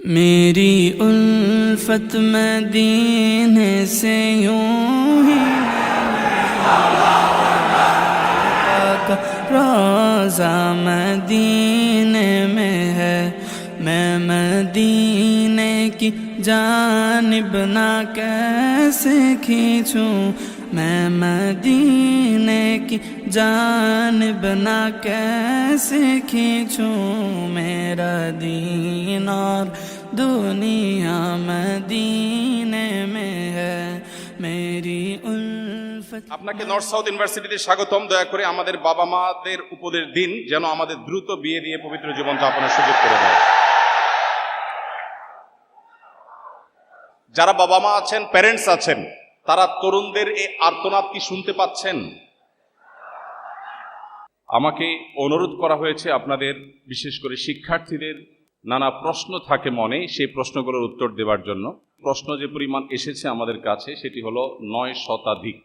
मेरी उल्फत मदीने से यूं ही रोज़ा मदीने में है, मैं मदीने की जानिब ना कैसे खींचूं, मैं मदीने की जानिब ना कैसे खींचूं, मेरा दीन और दुनिया मदीने में है, मेरी उल्फत। আপনাকে নর্থ সাউথ ইউনিভার্সিটিতে স্বাগতম। দয়া করে আমাদের বাবা মাদের উপদেশ দিন যেন আমাদের দ্রুত বিয়ে দিয়ে পবিত্র জীবন যাপনের সুযোগ করে দেয়। যারা বাবা মা আছেন, প্যারেন্টস আছেন, তারা তরুণদের এই আর্তনাদ কি শুনতে পাচ্ছেন? আমাকে অনুরোধ করা হয়েছে আপনাদের, বিশেষ করে শিক্ষার্থীদের নানা প্রশ্ন থাকে মনে, সেই প্রশ্নগুলোর উত্তর দেওয়ার জন্য। প্রশ্ন যে পরিমাণ এসেছে আমাদের কাছে সেটি হলো 9 শতাধিক।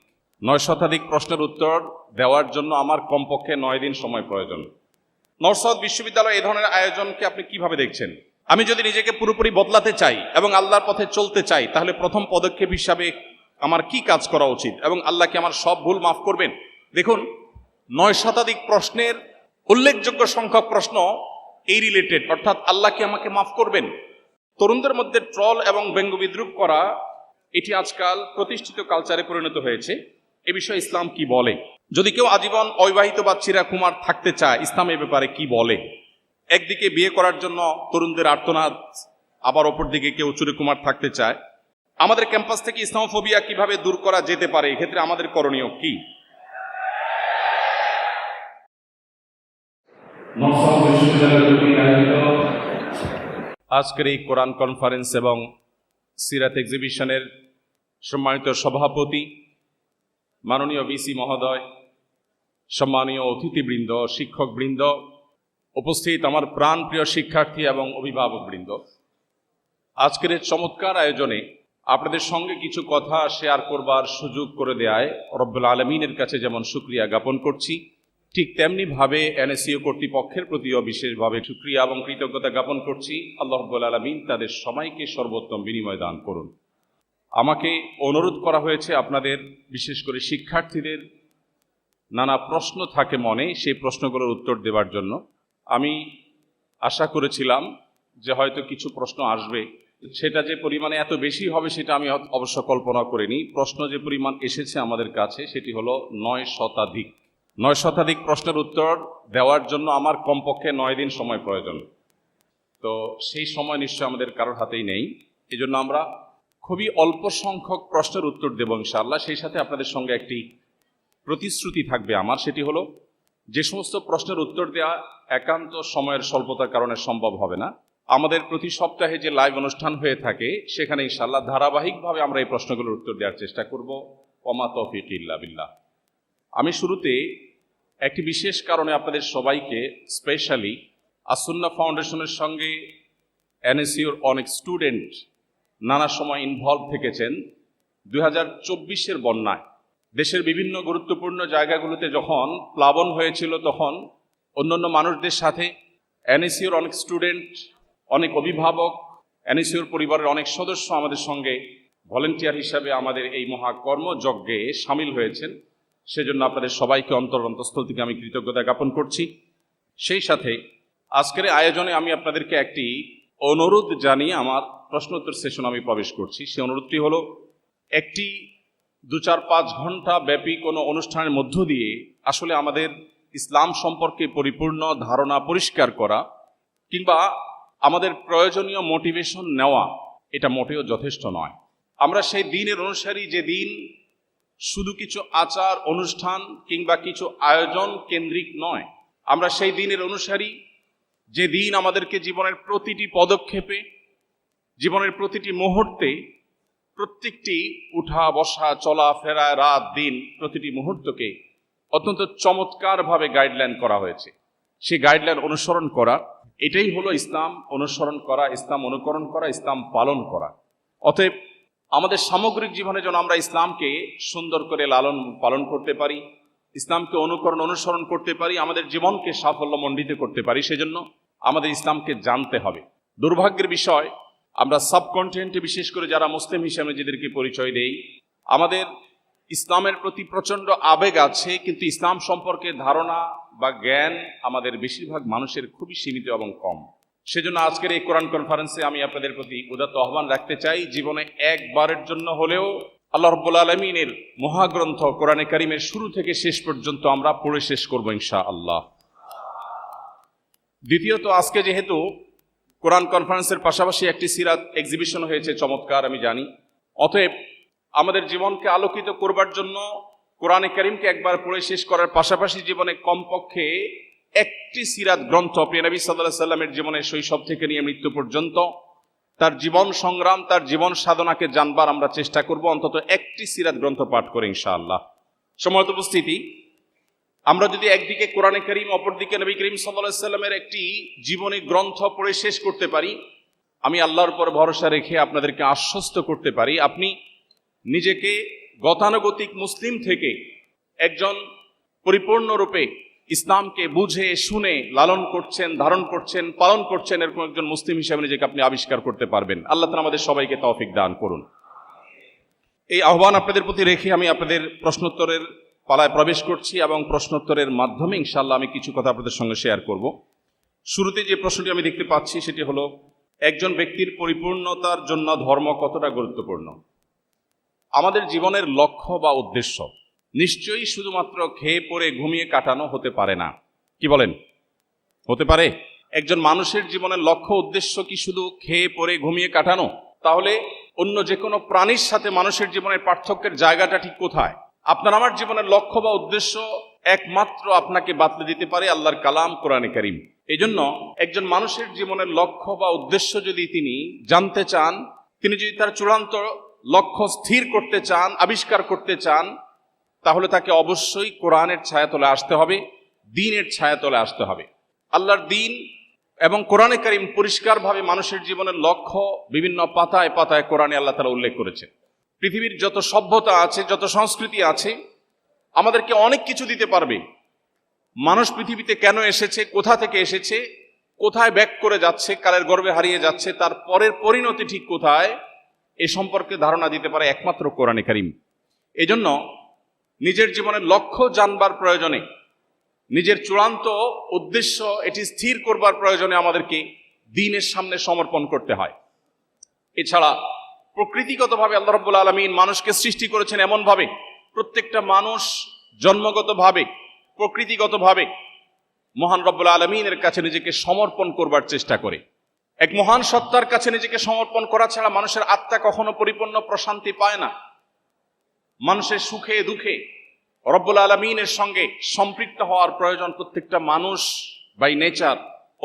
9 শতাধিক প্রশ্নের উত্তর দেওয়ার জন্য আমার কমপক্ষে 9 দিন সময় প্রয়োজন। নর্থ সাউথ বিশ্ববিদ্যালয় এই ধরনের আয়োজনকে আপনি কিভাবে দেখছেন? আমি যদি নিজেকে পুরোপুরি বদলাতে চাই এবং আল্লাহর পথে চলতে চাই, তাহলে প্রথম পদক্ষেপ হিসাবে আমার কি কাজ করা উচিত এবং আল্লাহ কি আমার সব ভুল মাফ করবেন? দেখুন, 9 শতাধিক প্রশ্নের উল্লেখযোগ্য সংখ্যক প্রশ্ন এই রিলেটেড, অর্থাৎ আল্লাহ কি আমাকে মাফ করবেন? তরুণদের মধ্যে ট্রল এবং ব্যঙ্গ বিদ্রুপ করা, এটি আজকাল প্রতিষ্ঠিত কালচারে পরিণত হয়েছে। এ বিষয়ে ইসলাম কি বলে? যদি কেউ আজীবন অবিবাহিত বা চিরাকুমার থাকতে চায়, ইসলাম এ ব্যাপারে কি বলে? একদিকে বিয়ে করার জন্য তরুণদের আর্তনাদ, আবার অপর দিকে কেউ চিরাকুমার থাকতে চায়। আমাদের ক্যাম্পাস থেকে ইসলামোফোবিয়া কিভাবে দূর করা যেতে পারে? এক্ষেত্রে আমাদের করণীয় কি? আজকের এই কোরআন কনফারেন্স এবং সিরাত এক্সিবিশনের সম্মানিত সভাপতি, মাননীয় ভিসি মহোদয়, সম্মানীয় অতিথিবৃন্দ, শিক্ষকবৃন্দ, উপস্থিত আমার প্রাণপ্রিয় শিক্ষার্থী এবং অভিভাবকবৃন্দ, আজকের এই চমৎকার আয়োজনে আপনাদের সঙ্গে কিছু কথা শেয়ার করবার সুযোগ করে দেয়ায় রব্বুল আলমিনের কাছে যেমন শুকরিয়া জ্ঞাপন করছি, ঠিক তেমনিভাবে এনএসইউ কর্তৃপক্ষের প্রতিও বিশেষভাবে শুকরিয়া এবং কৃতজ্ঞতা জ্ঞাপন করছি। আল্লাহ রব্বুল আলমিন তাদের সবাইকে সর্বোত্তম বিনিময় দান করুন। আমাকে অনুরোধ করা হয়েছে আপনাদের, বিশেষ করে শিক্ষার্থীদের নানা প্রশ্ন থাকে মনে, সেই প্রশ্নগুলোর উত্তর দেওয়ার জন্য। আমি আশা করেছিলাম যে হয়তো কিছু প্রশ্ন আসবে, সেটা যে পরিমাণে এত বেশি হবে সেটা আমি অবশ্য কল্পনা করিনি। প্রশ্ন যে পরিমাণ এসেছে আমাদের কাছে সেটি হলো 9 শতাধিক। 9 শতাধিক প্রশ্নের উত্তর দেওয়ার জন্য আমার কমপক্ষে 9 দিন সময় প্রয়োজন। তো সেই সময় নিশ্চয় আমাদের কারোর হাতেই নেই। এই জন্য আমরা খুবই অল্প সংখ্যক প্রশ্নের উত্তর দেব ইনশাআল্লাহ। সেই সাথে আপনাদের সঙ্গে একটি প্রতিশ্রুতি থাকবে আমার, সেটি হলো যে সমস্ত প্রশ্নের উত্তর দেওয়া একান্ত সময়ের স্বল্পতার কারণে সম্ভব হবে না, আমাদের প্রতি সপ্তাহে যে লাইভ অনুষ্ঠান হয়ে থাকে সেখানে ইনশাআল্লাহ ধারাবাহিকভাবে আমরা এই প্রশ্নগুলোর উত্তর দেওয়ার চেষ্টা করব। ওমা তৌফিক ইল্লা বিল্লাহ। আমি শুরুতে একটি বিশেষ কারণে আপনাদের সবাইকে, স্পেশালি আসুন্নাহ ফাউন্ডেশনের সঙ্গে এনএসইউর অনেক স্টুডেন্ট নানা সময় ইনভলভ থেকেছেন। 2024-এর বন্যায় দেশের বিভিন্ন গুরুত্বপূর্ণ জায়গাগুলোতে যখন প্লাবন হয়েছিল, তখন অন্যান্য মানুষদের সাথে এনএসইউর অনেক স্টুডেন্ট, অনেক অভিভাবক, এনএসইউর পরিবারের অনেক সদস্য আমাদের সঙ্গে ভলেন্টিয়ার হিসাবে আমাদের এই মহাকর্মযজ্ঞে সামিল হয়েছেন। সেজন্য আপনাদের সবাইকে অন্তঃস্থল থেকে আমি কৃতজ্ঞতা জ্ঞাপন করছি। সেই সাথে আজকের আয়োজনে আমি আপনাদেরকে একটি অনুরোধ জানিয়ে আমার প্রশ্নোত্তর সেশন আমি প্রবেশ করছি। সেই অনুরোধটি হলো, একটি 2-4-5 ঘন্টা ব্যাপী কোনো অনুষ্ঠানের মধ্য দিয়ে আসলে আমাদের ইসলাম সম্পর্কে পরিপূর্ণ ধারণা পরিষ্কার করা কিংবা আমাদের প্রয়োজনীয় মোটিভেশন নেওয়া, এটা মোটেও যথেষ্ট নয়। আমরা সেই দিনের অনুসারী, যে দিন শুধু কিছু আচার অনুষ্ঠান কিংবা কিছু আয়োজন কেন্দ্রিক নয়। আমরা সেই দিনের অনুসারী যে দিন আমাদেরকে জীবনের প্রতিটি পদক্ষেপে, জীবনের প্রতিটি মুহূর্তে, প্রত্যেকটি উঠা বসা, চলা ফেরা, রাত দিন, প্রতিটি মুহূর্তকে অত্যন্ত চমৎকারভাবে গাইডলাইন করা হয়েছে। সেই গাইডলাইন অনুসরণ করা, এটাই হলো ইসলাম অনুসরণ করা, ইসলাম অনুকরণ করা, ইসলাম পালন করা। অতএব আমাদের সামগ্রিক জীবনে যেন আমরা ইসলামকে সুন্দর করে লালন পালন করতে পারি, ইসলামকে অনুসরণ করতে পারি, আমাদের জীবনকে সাফল্যমণ্ডিত করতে পারি, সেজন্য আমাদের ইসলামকে জানতে হবে। দুর্ভাগ্যের বিষয়, আমরা সাবকন্টিনেন্টে বিশেষ করে যারা মুসলিম হিসেবে নিজেদেরকে পরিচয় দেই, আমাদের ইসলামের প্রতি প্রচণ্ড আবেগ আছে, কিন্তু ইসলাম সম্পর্কে ধারণা বা জ্ঞান আমাদের বেশিরভাগ মানুষের খুবই সীমিত এবং কম। সেজন্য আজকের এই কোরআন কনফারেন্সে আমি আপনাদের প্রতি উদাত্ত আহ্বান রাখতে চাই, জীবনে একবারের জন্য হলেও আল্লাহ রাব্বুল আলামিনের মহাগ্রন্থ কোরআনে কারিমের শুরু থেকে শেষ পর্যন্ত আমরা পড়ে শেষ করবো ইনশাআল্লাহ। দ্বিতীয়ত, আজকে যেহেতু কোরআন কনফারেন্সের পাশাপাশি একটি সিরাত এক্সিবিশন হয়েছে, চমৎকার আমি জানি, অতএব আমাদের জীবনকে আলোকিত করবার জন্য কোরআনে কারিমকে একবার পড়ে শেষ করার পাশাপাশি জীবনে কমপক্ষে একটি সিরাত গ্রন্থ, প্রিয় নবী সাল্লাল্লাহু আলাইহি সাল্লামের জীবনের শৈশব থেকে নিয়ে মৃত্যু পর্যন্ত তার জীবন সংগ্রাম, তার জীবন সাধনাকে জানবার আমরা চেষ্টা করব, অন্তত একটি সিরাত গ্রন্থ পাঠ করে ইনশাআল্লাহ। সম্মানিত উপস্থিতি, আমরা যদি একদিকে কোরআনে কারিম, অপরদিকে নবী করিম সাল্লাল্লাহু আলাইহি সাল্লামের একটি জীবনী গ্রন্থ পড়ে শেষ করতে পারি, আমি আল্লাহর উপর ভরসা রেখে আপনাদেরকে আশ্বস্ত করতে পারি, আপনি নিজেকে গতানুগতিক মুসলিম থেকে একজন পরিপূর্ণরূপে ইসলামকে বুঝে শুনে লালন করছেন, ধারণ করছেন, পালন করছেন, এরকম একজন মুসলিম হিসেবে নিজেকে আপনি আবিষ্কার করতে পারবেন। আল্লাহ তাআলা আমাদের সবাইকে তৌফিক দান করুন। এই আহ্বান আপনাদের প্রতি রেখে আমি আপনাদের প্রশ্নোত্তরের পালায় প্রবেশ করছি এবং প্রশ্নোত্তরের মাধ্যমে ইনশাআল্লাহ আমি কিছু কথা আপনাদের সঙ্গে শেয়ার করব। শুরুতে যে প্রশ্নটি আমি দেখতে পাচ্ছি সেটি হলো, একজন ব্যক্তির পরিপূর্ণতার জন্য ধর্ম কতটা গুরুত্বপূর্ণ? আমাদের জীবনের লক্ষ্য বা উদ্দেশ্য নিশ্চয়ই শুধুমাত্র খেয়ে পরে ঘুমিয়ে কাটানো হতে পারে না। কি বলেন, হতে পারে? একজন মানুষের জীবনের লক্ষ্য উদ্দেশ্য কি শুধু খেয়ে পরে ঘুমিয়ে কাটানো? তাহলে অন্য যে কোনো প্রাণীর সাথে মানুষের জীবনের পার্থক্যের জায়গাটা ঠিক কোথায়? আপনার আমার জীবনের লক্ষ্য বা উদ্দেশ্য একমাত্র আপনাকে বাতলে দিতে পারে আল্লাহর কালাম কোরআনে কারিম। এই জন্য একজন মানুষের জীবনের লক্ষ্য বা উদ্দেশ্য যদি তিনি জানতে চান, তিনি যদি তার চূড়ান্ত লক্ষ্য স্থির করতে চান, আবিষ্কার করতে চান, তাহলে তাকে অবশ্যই কোরআনের ছায়াতলে আসতে হবে, দ্বীনের ছায়াতলে আসতে হবে। আল্লাহর দ্বীন এবং কোরআনে কারিম পরিষ্কারভাবে মানুষের জীবনের লক্ষ্য বিভিন্ন পাতায় পাতায় কোরআনে আল্লাহ তাআলা উল্লেখ করেছেন। পৃথিবীর যত সভ্যতা আছে, যত সংস্কৃতি আছে, আমাদেরকে অনেক কিছু দিতে পারবে। মানুষ পৃথিবীতে কেন এসেছে, কোথা থেকে এসেছে, কোথায় ব্যাক করে যাচ্ছে, কালের গর্ভে হারিয়ে যাচ্ছে, তার পরের পরিণতি ঠিক কোথায়, এ সম্পর্কে ধারণা দিতে পারে একমাত্র কোরআনে কারিম। এজন্য নিজের জীবনের লক্ষ্য জানবার প্রয়োজনে, নিজের চূড়ান্ত উদ্দেশ্য এটি স্থির করবার প্রয়োজনে আমাদেরকে দ্বীনের সামনে সমর্পণ করতে হয়। এছাড়া প্রকৃতিগতভাবে আল্লাহ রাব্বুল আলামিন মানুষকে সৃষ্টি করেছেন এমনভাবে, প্রত্যেকটা মানুষ জন্মগতভাবে, প্রকৃতিগতভাবে মহান রব্বুল আলামিনের কাছে নিজেকে সমর্পণ করবার চেষ্টা করে। এক মহান সত্তার কাছে নিজেকে সমর্পণ করা ছাড়া মানুষের আত্মা কখনো পরিপূর্ণ প্রশান্তি পায় না। মানুষের সুখে দুঃখে রব্বুল আলামিনের সঙ্গে সম্পৃক্ত হওয়ার প্রয়োজন প্রত্যেকটা মানুষ বাই নেচার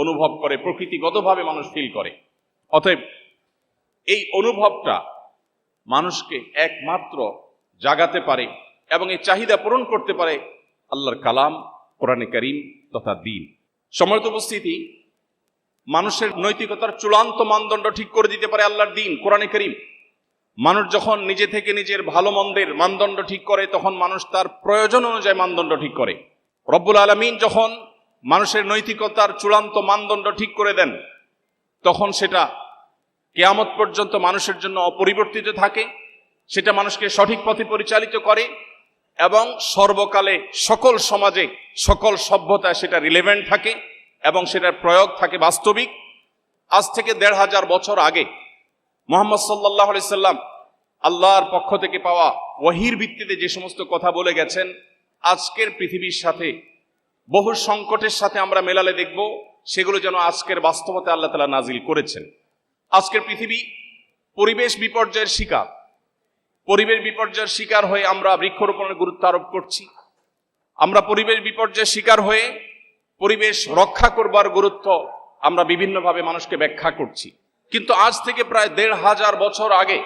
অনুভব করে, প্রকৃতিগতভাবে মানুষ ফিল করে। অতএব এই অনুভবটা মানুষকে একমাত্র জাগাতে পারে এবং এই চাহিদা পূরণ করতে পারে আল্লাহর কালাম কোরআনে কারিম তথা দ্বীন। সম্মানিত উপস্থিতি, মানুষের নৈতিকতার চূড়ান্ত মানদণ্ড ঠিক করে দিতে পারে আল্লাহর দ্বীন কোরআনে কারিম। মানুষ যখন নিজে থেকে নিজের ভালো মন্দের মানদণ্ড ঠিক করে, তখন মানুষ তার প্রয়োজন অনুযায়ী মানদণ্ড ঠিক করে। রব্বুল আলামিন যখন মানুষের নৈতিকতার চূড়ান্ত মানদণ্ড ঠিক করে দেন, তখন সেটা কিয়ামত পর্যন্ত মানুষের জন্য অপরিবর্তিত থাকে, সেটা মানুষকে সঠিক পথে পরিচালিত করে এবং সর্বকালে সকল সমাজে, সকল সভ্যতায় সেটা রিলেভেন্ট থাকে এবং সেটার প্রয়োগ থাকে বাস্তবিক। আজ থেকে ১৫০০ বছর আগে মুহাম্মদ সাল্লাল্লাহু আলাইহি সাল্লাম আল্লাহর পক্ষ থেকে পাওয়া ওহীর ভিত্তিতে যে সমস্ত কথা বলে গেছেন, আজকের পৃথিবীর সাথে বহু সংকটের সাথে আমরা মেলালে দেখব সেগুলো যেন আজকের বাস্তবতা আল্লাহ তাআলা নাজিল করেছেন। আজকের পৃথিবী পরিবেশ বিপর্যয়ের শিকার। পরিবেশ বিপর্যয়ের শিকার হয়ে আমরা বৃক্ষরোপণের গুরুত্ব আরোপ করছি। আমরা পরিবেশ বিপর্যয়ের শিকার হয়ে পরিবেশ রক্ষা করবার গুরুত্ব আমরা বিভিন্নভাবে মানুষকে ব্যাখ্যা করছি। কিন্তু আজ থেকে প্রায় ১৫০০ বছর আগে,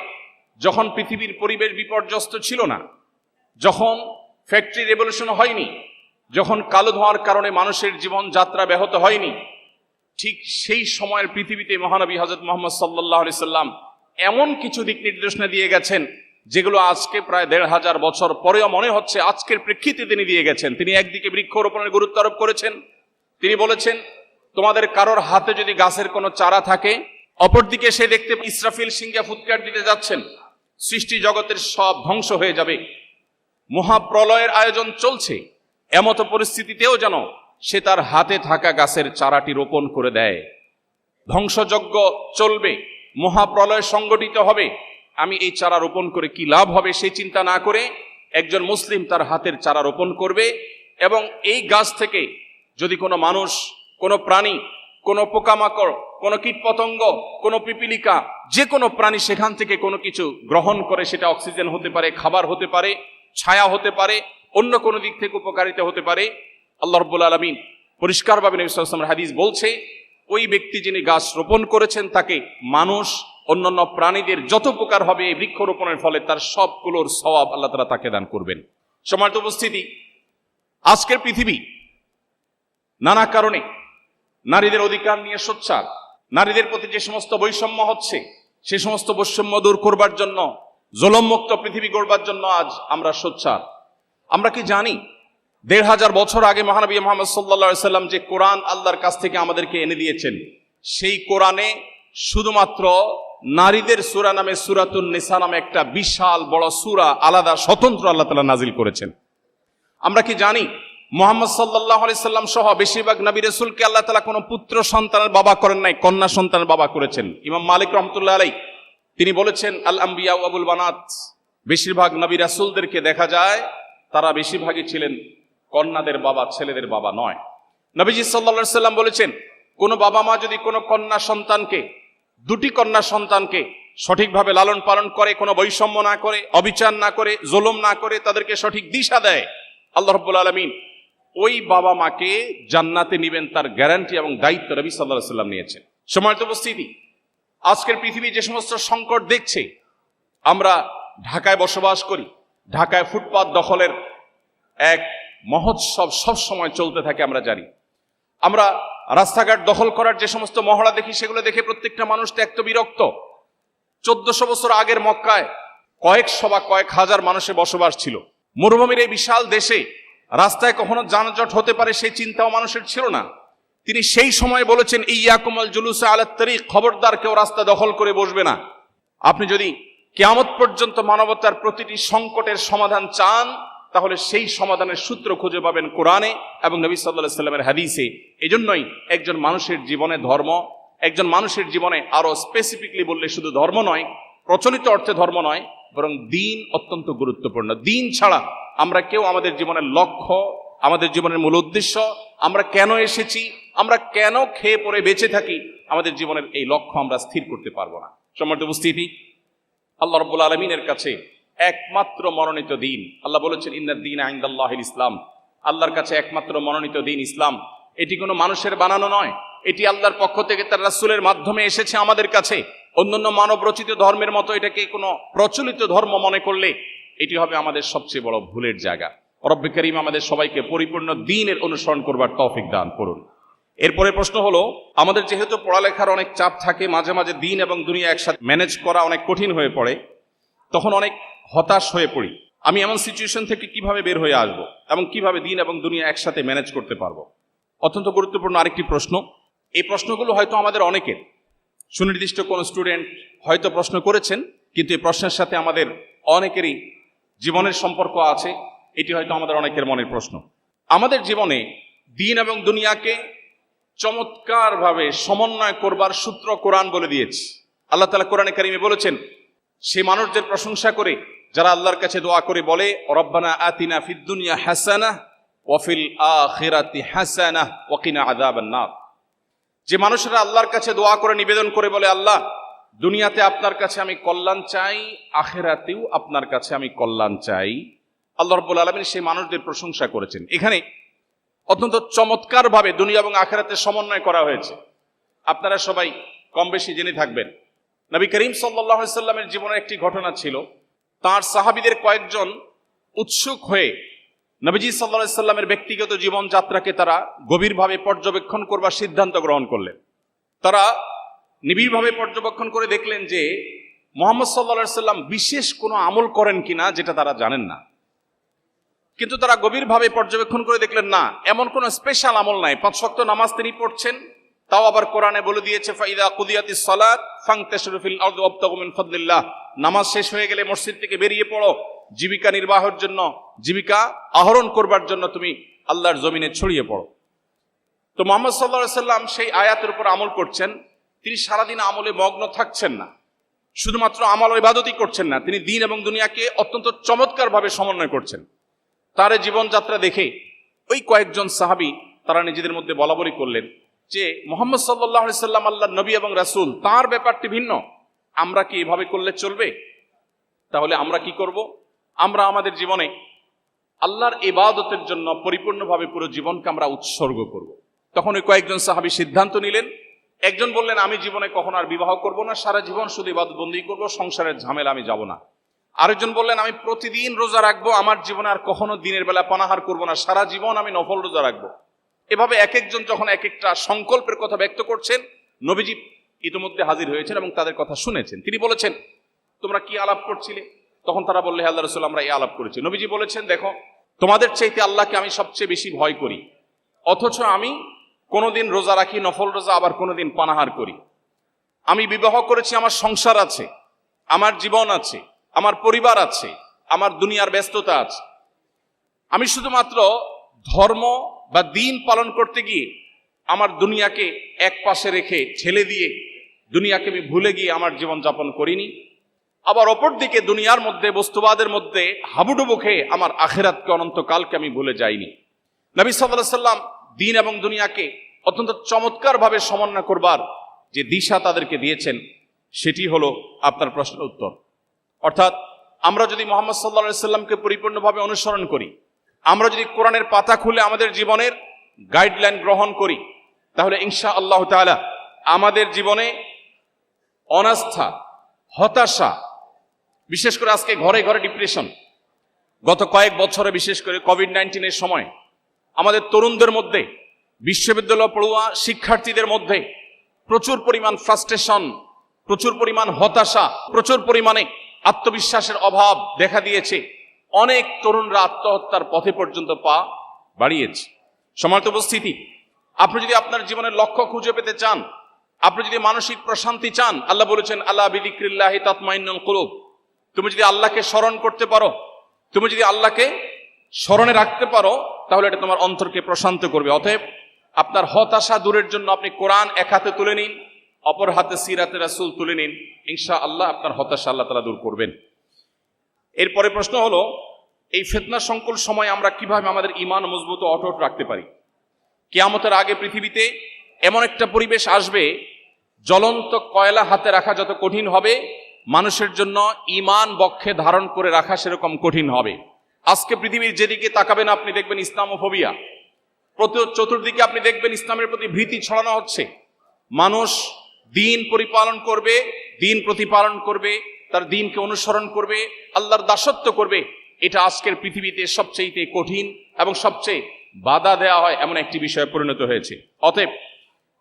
যখন পৃথিবীর পরিবেশ বিপর্যস্ত ছিল না, যখন ফ্যাক্টরি রেভলিউশন হয়নি, যখন কালো ধোঁয়ার কারণে মানুষের জীবন যাত্রা ব্যাহত হয়নি, ঠিক সেই সময়ের পৃথিবীতে মহানবী হযরত মুহাম্মদ সাল্লাল্লাহু আলাইহি সাল্লাম এমন কিছু দিক নির্দেশনা দিয়ে গেছেন যেগুলো আজকে প্রায় ১৫০০ বছর পরেও মনে হচ্ছে আজকের প্রেক্ষিতে তিনি দিয়ে গেছেন। তিনি একদিকে বৃক্ষরোপণের গুরুত্ব আরোপ করেছেন। তিনি বলেছেন, তোমাদের কারোর হাতে যদি গাছের কোনো চারা থাকে, অপরদিকে সে দেখতে ইসরাফিল সিংহে ফুৎকার দিতে যাচ্ছেন, সৃষ্টি জগতের সব ধ্বংস হয়ে যাবে, মহাপ্রলয়ের আয়োজন চলছে। এমতো পরিস্থিতিতেও যেন সে তার হাতে থাকা গাছের চারাটি রোপণ করে দেয়। ধ্বংসযজ্ঞ চলবে, মহাপ্রলয় সংগঠিত হবে, আমি এই চারা রোপণ করে কি লাভ হবে সেই চিন্তা না করে একজন মুসলিম তার হাতের চারা রোপণ করবে, এবং এই গাছ থেকে যদি কোনো মানুষ, কোনো প্রাণী, কোনো পোকামাকড়, কোনো কীটপতঙ্গ, কোনো পিপিলিকা, যে কোনো প্রাণী সেখান থেকে কোনো কিছু গ্রহণ করে, সেটা অক্সিজেন হতে পারে, খাবার হতে পারে, ছায়া হতে পারে, অন্য কোনো দিক থেকে উপকারিতা হতে পারে, আল্লাহ রাব্বুল আলামিন পরিষ্কারভাবে নবী সাল্লাল্লাহু আলাইহি ওয়াসাল্লামের হাদিস বলছে, ওই ব্যক্তি যিনি গাছ রোপণ করেছেন তাকে মানুষ, অন্যান্য প্রাণীদের যত উপকার হবে এই বৃক্ষরোপণের ফলে তার সবগুলোর সওয়াব আল্লাহ তাআলা তাকে দান করবেন। সম্মানিত উপস্থিতি, আজকের পৃথিবী নানা কারণে নারীদের অধিকার নিয়ে সোচ্চার, নারীদের প্রতি যে সমস্ত বৈষম্য হচ্ছে সে সমস্ত বৈষম্য দূর করবার জন্য, জুলুমমুক্ত পৃথিবী গড়বার জন্য আজ আমরা সোচ্চার। আমরা কি জানি ১৫০০ বছর আগে মহানবী মুহাম্মদ সাল্লাল্লাহু আলাইহি সাল্লাম যে কোরআন আল্লাহর কাছ থেকে আমাদেরকে এনে দিয়েছেন, সেই কোরআনে শুধুমাত্র নারীদের সূরা নামে সূরাতুন নিসা নামে একটা বিশাল বড় সূরা আলাদা স্বতন্ত্র আল্লাহ তাআলা নাজিল করেছেন। আমরা কি জানি মুহাম্মদ সাল্লাল্লাহু আলাইহি সাল্লাম সহ বেশিরভাগ নবী রাসূলকে আল্লাহ তাআলা কোনো পুত্র সন্তানের বাবা করেন নাই, কন্যা সন্তানের বাবা করেছেন। ইমাম মালিক রাহমাতুল্লাহ আলাইহি তিনি বলেছেন, আল আম্বিয়া ওয়া আবুল বানাত, বেশিরভাগ নবী রাসূলদেরকে দেখা যায় তারা বেশিরভাগই ছিলেন কন্যাদের বাবা, ছেলেদের বাবা নয়। নবীজি সাল্লাল্লাহু আলাইহি সাল্লাম বলেছেন, কোন বাবা মা যদি কোনো কন্যা সন্তানকে, দুটি কন্যা সন্তানকে সঠিকভাবে লালন পালন করে, কোনো বৈষম্য না করে, অবিচার না করে, জুলুম না করে, তাদেরকে সঠিক দিশা দেয়, আল্লাহ রাব্বুল আলামিন ওই বাবা মাকে জান্নাতে নিবেন, তার গ্যারান্টি এবং দায়িত্ব নবী সাল্লাল্লাহু আলাইহি সাল্লাম নিয়েছেন। সম্মানিত উপস্থিতি, আজকের পৃথিবী যে সমস্ত সংকট দেখছে, আমরা ঢাকায় বসবাস করি, ঢাকায় ফুটপাত দখলের এক মহোৎসব সব সময় চলতে থাকে আমরা জানি। আমরা রাস্তাঘাট দখল করার যে সমস্ত মহড়া দেখি, সেগুলো দেখে প্রত্যেকটা মানুষ ত্যক্ত বিরক্ত। 1400 বছর আগের মক্কায় কয়েকশো বা কয়েক হাজার মানুষের বসবাস ছিল। মরুভূমির এই বিশাল দেশে রাস্তায় কখনো যানজট হতে পারে সেই চিন্তাও মানুষের ছিল না। তিনি সেই সময় বলেছেন, ইয়াকুমুল জুলুসা আলাত তারিক, খবরদার কেউ রাস্তা দখল করে বসবে না। আপনি যদি কিয়ামত পর্যন্ত মানবতার প্রতিটি সংকটের সমাধান চান, তাহলে সেই সমাধানের সূত্র খুঁজে পাবেন কোরআনে এবং নবী সাল্লাল্লাহু আলাইহি সাল্লামের হাদিসে। এজন্যই একজন মানুষের জীবনে ধর্ম, একজন মানুষের জীবনে আরো স্পেসিফিকলি বললে শুধু ধর্ম নয়, প্রচলিত অর্থে ধর্ম নয়, বরং দ্বীন অত্যন্ত গুরুত্বপূর্ণ। দ্বীন ছাড়া আমরা কেউ আমাদের জীবনের লক্ষ্য, আমাদের জীবনের মূল উদ্দেশ্য, আমরা কেন এসেছি, আমরা কেন খেয়ে পরে বেঁচে থাকি, আমাদের জীবনের এই লক্ষ্য আমরা স্থির করতে পারবো না। সম্মানিত উপস্থিতি, আল্লাহ রাব্বুল আলামিনের কাছে একমাত্র মনোনীত দিন, আল্লাহ বলেছেন, ইন্নাদ দীনা ইনদাল্লাহিল ইসলাম, আল্লাহর কাছে একমাত্র মনোনীত দিন ইসলাম। এটি কোনো মানুষের বানানো নয়, এটি আল্লাহর পক্ষ থেকে তার রাসূলের মাধ্যমে এসেছে আমাদের কাছে। অন্যান্য মানব রচিত ধর্মের মতো এটাকে কোনো প্রচলিত ধর্ম মনে করলে এটি হবে আমাদের সবচেয়ে বড় ভুলের জায়গা। রব্বে কারীম আমাদের সবাইকে পরিপূর্ণ দ্বীনের অনুসরণ করবার তৌফিক দান করুন। এরপরে প্রশ্ন হলো, আমাদের যেহেতু পড়ালেখার অনেক চাপ থাকে, মাঝে মাঝে দ্বীন এবং দুনিয়া একসাথে ম্যানেজ করা অনেক কঠিন হয়ে পড়ে, তখন অনেক হতাশ হয়ে পড়ি। আমি এমন সিচুয়েশন থেকে কিভাবে বের হয়ে আসবো এবং কিভাবে দ্বীন এবং দুনিয়া একসাথে ম্যানেজ করতে পারবো? অত্যন্ত গুরুত্বপূর্ণ আরেকটি প্রশ্ন। এই প্রশ্নগুলো হয়তো আমাদের অনেকের, সুনির্দিষ্ট কোনো স্টুডেন্ট হয়তো প্রশ্ন করেছেন, কিন্তু এই প্রশ্নের সাথে আমাদের অনেকেরই জীবনের সম্পর্ক আছে। এটি হয়তো আমাদের অনেকের মনের প্রশ্ন। আমাদের জীবনে দ্বীন এবং দুনিয়াকে চমৎকারভাবে সমন্বয় করবার সূত্র কোরআন বলে দিয়েছে। আল্লাহ তাআলা কোরআনে কারিমে বলেছেন, সে মানুষদের প্রশংসা করে যারা আল্লাহর কাছে দোয়া করে বলে, রব্বানা আতিনা ফিদ দুনিয়া হাসানাহ ওয়া ফিল আখিরাতি হাসানাহ ওয়া কিনা আযাবান নার। যে মানুষরা আল্লাহর কাছে দোয়া করে নিবেদন করে বলে, আল্লাহ দুনিয়াতে আপনার কাছে আমি কল্যাণ চাই, আখিরাতেও আপনার কাছে আমি কল্যাণ চাই, আল্লাহ রাব্বুল আলামিন সেই মানুষদের প্রশংসা করেছেন। এখানে অত্যন্ত চমৎকারভাবে দুনিয়া এবং আখিরাতের সমন্বয় করা হয়েছে। আপনারা সবাই কম বেশি জেনে থাকবেন, নবী করিম সাল্লাল্লাহু আলাইহি সাল্লামের জীবনের একটি ঘটনা ছিল। তার সাহাবীদের কয়েকজন উৎসুক হয়ে নবীজি সাল্লাল্লাহু আলাইহি সাল্লামের ব্যক্তিগত জীবনযাত্রাকে তারা গভীরভাবে পর্যবেক্ষণ করবার সিদ্ধান্ত গ্রহণ করলেন। তারা নিবিড়ভাবে পর্যবেক্ষণ করে দেখলেন যে মুহাম্মদ সাল্লাল্লাহু আলাইহি সাল্লাম বিশেষ কোনো আমল করেন কিনা যেটা তারা জানেন না। কিন্তু তারা গভীরভাবে পর্যবেক্ষণ করে দেখলেন না, এমন কোনো স্পেশাল আমল নাই। 5 ওয়াক্ত নামাজ তিনি পড়ছেন, তাও আবার কোরআনে বলে দিয়েছে ফাইদা কুদিয়াতিস সালাত ফান্তাশিরু ফিল আরদি ওয়াবতাগু মিন ফাদলিল্লাহ, নামাজ শেষ হয়ে গেলে মসজিদ থেকে বেরিয়ে পড়ো, জীবিকা নির্বাহের জন্য, জীবিকা আহরণ করবার জন্য তুমি আল্লাহর জমিনে ছড়িয়ে পড়ো। তো মুহাম্মদ সাল্লাল্লাহু আলাইহি সাল্লাম সেই আয়াতের উপর আমল করছেন। তিনি সারাদিন আমলে মগ্ন থাকছেন না, শুধুমাত্র আমল ও ইবাদতই করছেন না, তিনি দিন এবং দুনিয়াকে অত্যন্ত চমৎকারভাবে সমন্বয় করছেন। তার জীবনযাত্রা দেখে ওই কয়েকজন সাহাবী তারা নিজেদের মধ্যে বলাবলি করলেন যে মুহাম্মদ সাল্লাল্লাহু আলাইহি সাল্লাম আল্লাহর নবী এবং রাসূল, তার ব্যাপারটি ভিন্ন, আমরা কি এভাবে করলে চলবে? তাহলে আমরা কি করব? আমরা আমাদের জীবনে আল্লাহর ইবাদতের জন্য পরিপূর্ণভাবে পুরো জীবনকে আমরা উৎসর্গ করব। তখন ওই কয়েকজন সাহাবী সিদ্ধান্ত নিলেন। একজন বললেন, আমি জীবনে কখনো আর বিবাহ করব না, সারা জীবন শুধু ইবাদত বন্দেগী করব, সংসারের ঝামেলা আমি যাব না। আরেকজন বললেন, আমি প্রতিদিন রোজা রাখবো, আমার জীবনে আর কখনো দিনের বেলা পানাহার করব না, সারা জীবন আমি নফল রোজা রাখবো। এভাবে এক একজন যখন এক একটা সংকল্পের কথা ব্যক্ত করছেন, নবীজি ইতিমধ্যে হাজির হয়েছেন এবং তাদের কথা শুনেছেন। তিনি বলেছেন, তোমরা কি আলাপ করছিলে? তখন তারা বললে, হে আল্লাহর রাসূল, আমরা এই আলাপ করেছি। নবীজি বলেছেন, দেখো, তোমাদের চাইতে আল্লাহকে আমি সবচেয়ে বেশি ভয় করি, অথচ আমি কোনোদিন রোজা রাখি, নফল রোজা, আবার কোনোদিন পানাহার করি। আমি বিবাহ করেছি, আমার সংসার আছে, আমার জীবন আছে, আমার পরিবার আছে, আমার দুনিয়ার ব্যস্ততা আছে। আমি শুধুমাত্র ধর্ম বা দিন পালন করতে গিয়ে আমার দুনিয়াকে এক পাশে রেখে ঠেলে দিয়ে দুনিয়াকে আমি ভুলে গিয়ে আমার জীবন যাপন করিনি। আবার অপরদিকে দুনিয়ার মধ্যে, বস্তুবাদের মধ্যে হাবুডুবু খেয়ে আমার আখিরাতকে, অনন্তকালকে আমি ভুলে যাইনি। নবী সাল্লাল্লাহু আলাইহি সাল্লাম দিন এবং দুনিয়াকে অত্যন্ত চমৎকারভাবে সমন্বয় করবার যে দিশা তাদেরকে দিয়েছেন, সেটি হলো আপনার প্রশ্নের উত্তর। অর্থাৎ আমরা যদি মুহাম্মদ সাল্লাল্লাহু আলাইহি সাল্লামকে পরিপূর্ণভাবে অনুসরণ করি, আমরা যদি কোরআনের পাতা খুলে আমাদের জীবনের গাইডলাইন গ্রহণ করি, তাহলে ইনশাআল্লাহ তাআলা আমাদের জীবনে অনাস্থা, হতাশা, বিশেষ করে আজকে ঘরে ঘরে ডিপ্রেশন, গত কয়েক বছরে বিশেষ করে কোভিড-19 সময় আমাদের তরুণদের মধ্যে, বিশ্ববিদ্যালয় পড়ুয়া শিক্ষার্থীদের মধ্যে প্রচুর পরিমাণ ফ্রাস্ট্রেশন, প্রচুর পরিমাণ হতাশা, প্রচুর পরিমাণে আত্মবিশ্বাসের অভাব দেখা দিয়েছে। অনেক তরুণরা আত্মহত্যার পথে পর্যন্ত পা বাড়িয়েছে। সম্মানিত উপস্থিতি, আপনি যদি আপনার জীবনের লক্ষ্য খুঁজে পেতে চান, আপনি যদি মানসিক প্রশান্তি চান, আল্লাহ বলেছেন, আলা বিযিকরিল্লাহি তাতমাইন্নুল কুলুব। তুমি যদি আল্লাহকে স্মরণ করতে পারো, তুমি যদি আল্লাহকে স্মরণে রাখতে পারো, তাহলে এটা তোমার অন্তরকে প্রশান্ত করবে। অতএব আপনার হতাশা দূরের জন্য আপনি কোরআন এক হাতে তুলে নিন, অপর হাতে সিরাতে রাসূল তুলে নিন, ইনশাআল্লাহ আপনার হতাশা আল্লাহ তাআলা দূর করবেন। এরপরে প্রশ্ন হলো, এই ফিতনা সংকুল সময় আমরা কিভাবে আমাদের ঈমান মজবুত ও অটুট রাখতে পারি? কিয়ামতের আগে পৃথিবীতে এমন একটা পরিবেশ আসবে, জ্বলন্ত কয়লা হাতে রাখা যত কঠিন হবে, মানুষের জন্য ঈমান বক্ষে ধারণ করে রাখা সেরকম কঠিন হবে। আজকে পৃথিবীর যেদিকে তাকাবেন আপনি দেখবেন ইসলামোফোবিয়া, চতুর্দিকে আপনি দেখবেন ইসলামের প্রতি ভীতি ছড়ানো হচ্ছে। মানুষ দিন পরিপালন করবে, দিন প্রতিপালন করবে, তার দিনকে অনুসরণ করবে, আল্লাহর দাসত্ব করবে, এটা আজকের পৃথিবীতে সবচেয়ে কঠিন এবং সবচেয়ে বাধা দেওয়া হয় এমন একটি বিষয়ে পরিণত হয়েছে। অতএব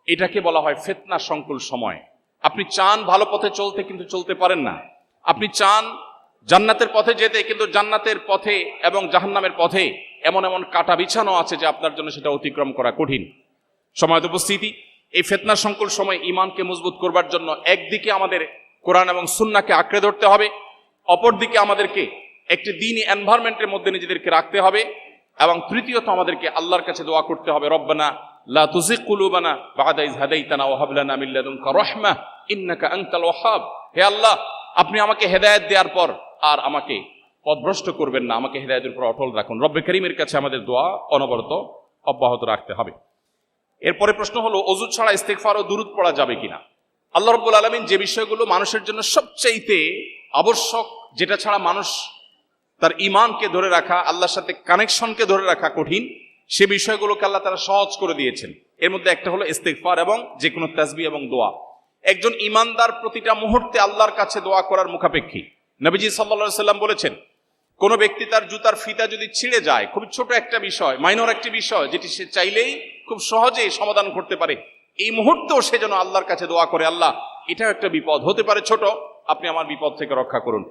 এটাকে বলা হয় ফিতনা সংকুল সময়। আপনি চান ভালো পথে চলতে, কিন্তু চলতে পারেন না। আপনি চান জান্নাতের পথে যেতে, কিন্তু জান্নাতের পথে এবং জাহান্নামের পথে এমন এমন কাটা বিছানো আছে যে আপনার জন্য সেটা অতিক্রম করা কঠিন। সময়ত উপস্থিতি, এই ফিতনা সংকুল সময় ঈমানকে মজবুত করবার জন্য একদিকে আমাদের কোরআন এবং সুন্নাহকে আঁকড়ে ধরতে হবে, অপরদিকে আমাদেরকে একটি দ্বীনি এনভায়রনমেন্টের মধ্যে নিজেদেরকে রাখতে হবে, এবং তৃতীয়ত আমাদেরকে আল্লাহর কাছে দোয়া করতে হবে, রব্বানা লা তুযিগ কুলুবানা বা'দা ইয হাদাইতানা ওয়া হাব লানা মিন লাদুনকা রাহমাহ ইন্নাকা আনতাল ওয়াহ্হাব। হে আল্লাহ, আপনি আমাকে হেদায়েত দেওয়ার পর আর আমাকে পথভ্রষ্ট করবেন না, আমাকে হেদায়েতের উপর অটল রাখুন। রব্বে করিমের কাছে আমাদের দোয়া অনবরত অব্যাহত রাখতে হবে। এরপরে প্রশ্ন হলো, ওযু ছাড়া ইস্তিগফার ও দুরূদ পড়া যাবে কিনা? আল্লাহ রাব্বুল আলামিন যে বিষয়গুলো মানুষের জন্য সবচাইতে আবশ্যক, যেটা ছাড়া মানুষ তার ঈমানকে ধরে রাখা, আল্লাহর সাথে কানেকশনকে ধরে রাখা কঠিন, সে বিষয়গুলোকে আল্লাহ তাআলা সহজ করে দিয়েছেন। এর মধ্যে একটা হলো ইস্তিগফার এবং যে কোনো তাসবিহ এবং দোয়া। একজন ঈমানদার প্রতিটা মুহূর্তে আল্লাহর কাছে দোয়া করার মুখাপেক্ষী। নবীজি সাল্লাল্লাহু আলাইহি সাল্লাম বলেছেন, কোন ব্যক্তি তার জুতার ফিতা যদি ছিঁড়ে যায়, খুব ছোট একটা বিষয়, মাইনর একটি বিষয়, যেটি সে চাইলেই খুব সহজেই সমাধান করতে পারে, এই মুহূর্তেও সে যেন আল্লাহর কাছে দোয়া করে, আল্লাহ, এটাও একটা বিপদ, হতে পারে ছোট, আপনি আমার বিপদ থেকে রক্ষা করুন।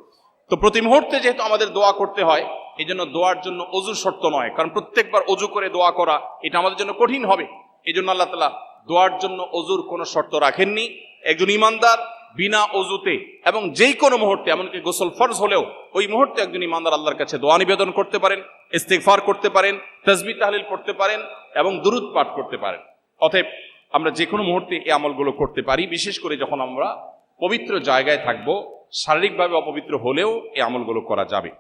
তো প্রতি মুহূর্তে যেহেতু আমাদের দোয়া করতে হয়, এই জন্য দোয়ার জন্য অজু শর্ত নয়, কারণ প্রত্যেকবার অজু করে দোয়া করা এটা আমাদের জন্য কঠিন হবে। এই জন্য আল্লাহ তাআলা দোয়ার জন্য অজুর কোনো শর্ত রাখেননি। একজন ইমানদার বিনা অজুতে এবং যেই কোনো মুহূর্তে, এমনকি গোসল ফরজ হলেও ওই মুহূর্তে একজন ইমানদার আল্লাহর কাছে দোয়া নিবেদন করতে পারেন, ইস্তিগফার করতে পারেন, তাসবিহ তাহলিল পড়তে পারেন এবং দুরূদ পাঠ করতে পারেন। অতএব আমরা যে কোনো মুহূর্তে এই আমলগুলো করতে পারি, বিশেষ করে যখন আমরা পবিত্র জায়গায় থাকব। শারীরিকভাবে অপবিত্র হলেও এই আমলগুলো করা যাবে।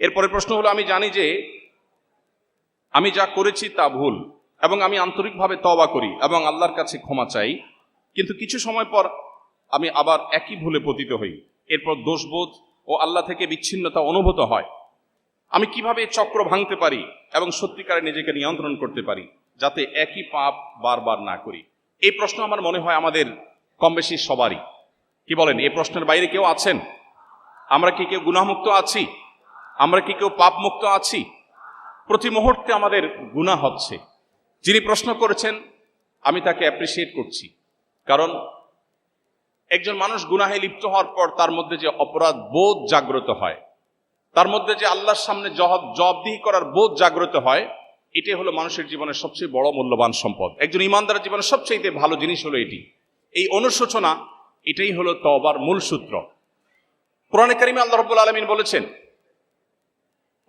এরপরে প্রশ্ন হলো, আমি জানি যে আমি যা করেছি তা ভুল এবং আমি আন্তরিকভাবে তওবা করি এবং আল্লাহর কাছে ক্ষমা চাই, কিন্তু কিছু সময় পর আমি আবার একই ভুলে পতিত হই, এরপর দোষবোধ ও আল্লাহ থেকে বিচ্ছিন্নতা অনুভূত হয়। আমি কিভাবে এই চক্র ভাঙতে পারি এবং সত্যিকারে নিজেকে নিয়ন্ত্রণ করতে পারি যাতে একই পাপ বারবার না করি? এই প্রশ্ন আমার মনে হয় আমাদের কম বেশি সবারই। কি বলেন, এই প্রশ্নের বাইরে কেউ আছেন? আমরা কি কেউ গুনাহমুক্ত আছি? আমরা কি কেউ পাপ মুক্ত আছি? প্রতি মুহূর্তে আমাদের গুনাহ হচ্ছে। যিনি প্রশ্ন করেছেন আমি তাকে অ্যাপ্রিসিয়েট করছি, কারণ একজন মানুষ গুনাহে লিপ্ত হওয়ার পর তার মধ্যে যে অপরাধ বোধ জাগ্রত হয়, তার মধ্যে যে আল্লাহর সামনে জবাবদিহি করার বোধ জাগ্রত হয়, এটাই হলো মানুষের জীবনের সবচেয়ে বড় মূল্যবান সম্পদ। একজন ইমানদারের জীবনের সবচেয়ে ভালো জিনিস হলো এটি। এই অনুশোচনা, এটাই হলো তওবার মূল সূত্র। কোরআনে কারিমে আল্লাহ রাব্বুল আলামিন বলেছেন,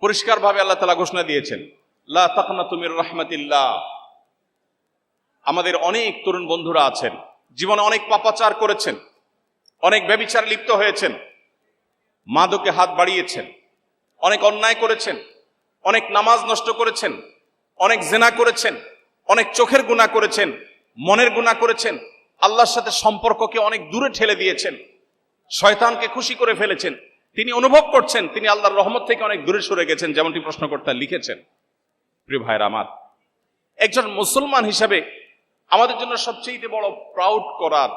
পরিষ্কারভাবে আল্লাহ তাআলা ঘোষণা দিয়েছেন, লা তাকনাতু মির রাহমাতিল্লাহ। আমাদের অনেক তরুণ বন্ধুরা আছেন, জীবনে অনেক পাপাচার করেছেন, অনেক ব্যভিচার লিপ্ত হয়েছেন, মাদকে হাত বাড়িয়েছেন, অনেক অন্যায় করেছেন, অনেক নামাজ নষ্ট করেছেন, অনেক জিনা করেছেন, অনেক চোখের গুনাহ করেছেন, মনের গুনাহ করেছেন, আল্লাহর সাথে সম্পর্ককে অনেক দূরে ঠেলে দিয়েছেন, শয়তানকে খুশি করে ফেলেছেন। তিনি অনুভব করছেন তিনি আল্লাহর রহমত থেকে অনেক দূরে সরে গেছেন, যেমনটি প্রশ্নকর্তা লিখেছেন। প্রিয় ভাইরা আমার, একজন মুসলমান হিসাবে আমাদের জন্য সবচেয়ে বড় প্রাউড করার,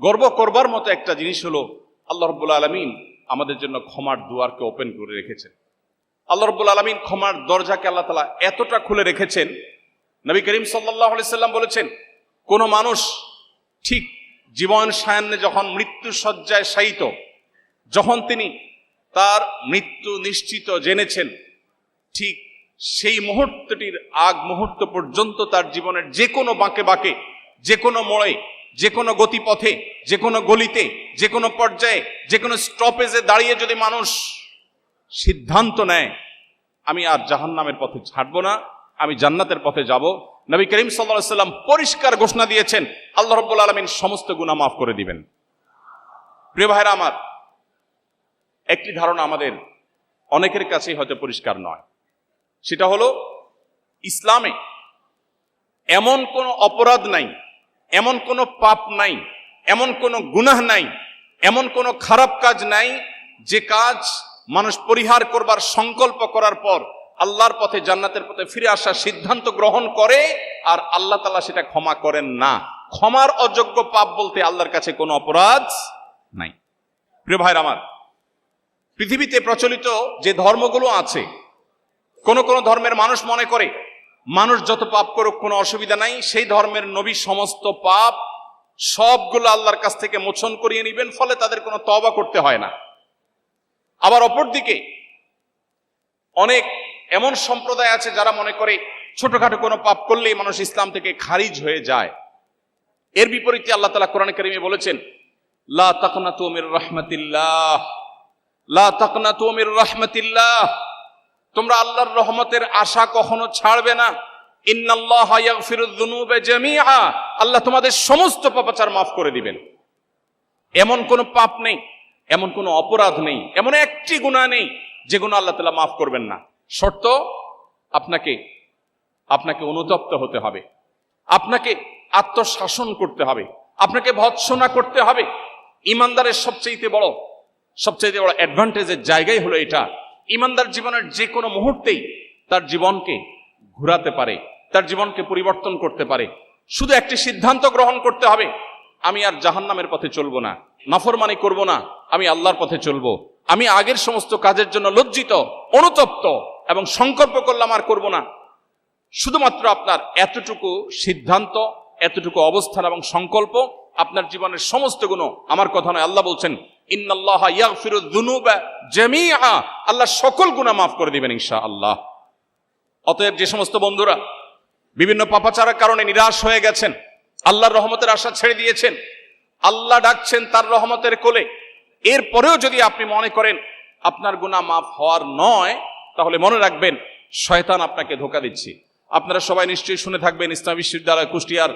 গর্ব করবার মতো একটা জিনিস হলো আল্লাহ রাব্বুল আলামিন আমাদের জন্য ক্ষমার দুয়ারকে ওপেন করে রেখেছেন। আল্লাহ রাব্বুল আলামিন ক্ষমার দরজাকে আল্লাহ তাআলা এতটা খুলে রেখেছেন, নবী করিম সাল্লাল্লাহু আলাইহি সাল্লাম বলেছেন, কোন মানুষ ঠিক জীবন সায়ান্নে যখন মৃত্যু শয্যায় শায়িত, যখন তিনি তার মৃত্যু নিশ্চিত জেনেছেন, ঠিক সেই মুহূর্তটির আগ মুহূর্ত পর্যন্ত তার জীবনের যে কোনো বাঁকে বাঁকে, যে কোনো মোড়ে, যে কোনো গতিপথে, যে কোনো গলিতে, যে কোনো পর্যায়ে, যে কোনো স্টপেজে দাঁড়িয়ে যদি মানুষ সিদ্ধান্ত নেয় আমি আর জাহান্নামের পথে ছাড়বো না, আমি জান্নাতের পথে যাব, নবী করিম সাল্লাল্লাহু আলাইহি সাল্লাম পরিষ্কার ঘোষণা দিয়েছেন আল্লাহ রাব্বুল আলামিন সমস্ত গুনাহ মাফ করে দিবেন। প্রিয় ভাইরা আমার, একটি ধারণা আমাদের অনেকের কাছেই হয়তো পরিষ্কার নয়, সেটা হলো ইসলামে এমন কোনো অপরাধ নাই, এমন কোনো পাপ নাই, এমন কোনো গুনাহ নাই, এমন কোনো খারাপ কাজ নাই যে কাজ মানুষ পরিহার করবার সংকল্প করার পর আল্লাহর পথে, জান্নাতের পথে ফিরে আসার সিদ্ধান্ত গ্রহণ করে আর আল্লাহ তাআলা সেটা ক্ষমা করেন না। ক্ষমার অযোগ্য পাপ বলতে আল্লাহর কাছে কোনো অপরাধ নাই। প্রিয় ভাইরা আমার, পৃথিবীতে প্রচলিত যে ধর্মগুলো আছে, কোন কোন ধর্মের মানুষ মনে করে মানুষ যত পাপ করুক কোনো অসুবিধা নাই, সেই ধর্মের নবী সমস্ত পাপ সবগুলো আল্লাহর কাছ থেকে মোচন করিয়ে নেবেন, ফলে তাদের কোনো তওবা করতে হয় না। আবার অপরদিকে অনেক এমন সম্প্রদায় আছে যারা মনে করে ছোটখাটো কোনো পাপ করলেই মানুষ ইসলাম থেকে খারিজ হয়ে যায়। এর বিপরীতে আল্লাহ তাআলা কোরআনে কারিমে বলেছেন, লা তাকনাতু মির রাহমাতিল্লাহ, লা তাকনাতু মির রাহমাতিল্লাহ, তোমরা আল্লাহর রহমতের আশা কখনো ছাড়বে না। ইন্নাল্লাহা ইয়াগফিরুয যুনুবা জামিআ, আল্লাহ তোমাদের সমস্ত পাপাচার মাফ করে দিবেন। এমন কোনো পাপ নেই, এমন কোনো অপরাধ নেই, এমন একটি গুনাহ নেই যে গুনাহ আল্লাহ তাআলা মাফ করবেন না। শর্ত, আপনাকে অনুতপ্ত হতে হবে, আপনাকে আত্মশাসন করতে হবে, আপনাকে ভৎসনা করতে হবে। ইমানদারের সবচেয়ে বড় অ্যাডভান্টেজের জায়গাই হলো এটা। ইমানদার জীবনের যে কোনো মুহূর্তেই তার জীবনকে ঘোরাতে পারে, তার জীবনকে পরিবর্তন করতে পারে। শুধু একটি সিদ্ধান্ত গ্রহণ করতে হবে, আমি আর জাহান্নামের পথে চলবো না, নাফরমানি করব না, আমি আল্লাহর পথে চলবো। আমি আগের সমস্ত কাজের জন্য লজ্জিত, অনুতপ্ত এবং সংকল্প করলাম আর করব না। শুধুমাত্র আপনার এতটুকু সিদ্ধান্ত, এতটুকু অবস্থান এবং সংকল্প আপনার জীবনের সমস্ত গুণ, আমার কথা নয়, আল্লাহ বলছেন ইন্নাল্লাহা ইয়াগফিরুয যুনুবা জামিআ, আল্লাহ সকল গুনাহ মাফ করে দিবেন ইনশাআল্লাহ। অতএব যে সমস্ত বন্ধুরা বিভিন্ন পাপাচারের কারণে নিরাশ হয়ে গেছেন, আল্লাহর রহমতের আশা ছেড়ে দিয়েছেন, আল্লাহ ডাকছেন তার রহমতের কোলে, এরপরেও যদি আপনি মনে করেন আপনার গুনাহ মাফ হওয়ার নয়, তাহলে মনে রাখবেন শয়তান আপনাকে ধোঁকা দিচ্ছে। আপনারা সবাই নিশ্চয়ই শুনে থাকবেন, ইসলাম বিশ্ববিদ্যালয় কুষ্টিয়ার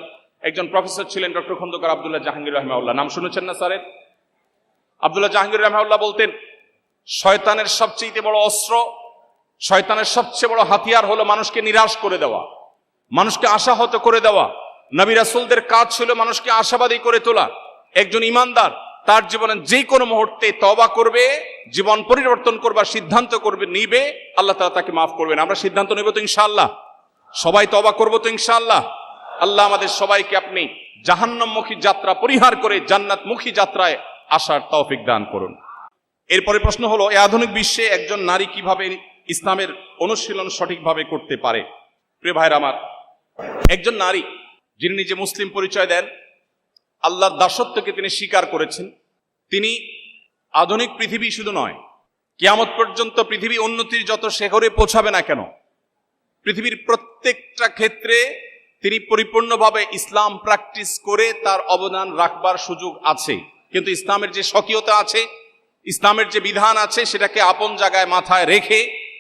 একজন প্রফেসর ছিলেন ডক্টর খন্দকার আব্দুল্লাহ জাহাঙ্গীর রাহিমাহুল্লাহ, নাম শুনেছেন না স্যারের? আব্দুল্লাহ জাহাঙ্গীর রাহিমাহুল্লাহ বলতেন, শয়তানের সবচেয়ে বড় অস্ত্র, শয়তানের সবচেয়ে বড় হাতিয়ার হলো মানুষকে নিরাশ করে দেওয়া, মানুষকে আশাহত করে দেওয়া। নবী রাসূলদের কাজ ছিল মানুষকে আশাবাদী করে তোলা। একজন ইমানদার তার জীবনে যে কোনো মুহূর্তে তওবা করবে, জীবন পরিবর্তন করবার সিদ্ধান্ত করবে, নিবে, আল্লাহ তাআলা তাকে মাফ করবেন। আমরা সিদ্ধান্ত নেব তো ইনশাআল্লাহ? সবাই তওবা করবো তো ইনশাআল্লাহ? আল্লাহ আমাদের সবাইকে আপনি জাহান্নামমুখী যাত্রা পরিহার করে জান্নাতমুখী যাত্রায় আসার তৌফিক দান করুন। এরপরে প্রশ্ন হলো, এই আধুনিক বিশ্বে একজন নারী কিভাবে ইসলামের অনুশীলন সঠিকভাবে করতে পারে? প্রিয় ভাইরা আমার, একজন নারী যিনি নিজে মুসলিম পরিচয় দেন, আল্লাহর দাসত্বকে তিনি স্বীকার করেছেন, তিনি আধুনিক পৃথিবী শুধু নয়, কিয়ামত পর্যন্ত পৃথিবী উন্নতির যত শিখরে পৌঁছাবে না কেন, পৃথিবীর প্রত্যেকটা ক্ষেত্রে তিনি পরিপূর্ণভাবে ইসলাম প্র্যাকটিস করে তার অবদান রাখবার সুযোগ আছে। কিন্তু ইসলামের যে স্বকীয়তা আছে, ইসলামের যে বিধান আছে, সেটাকে আপন জায়গায় মাথায় রেখে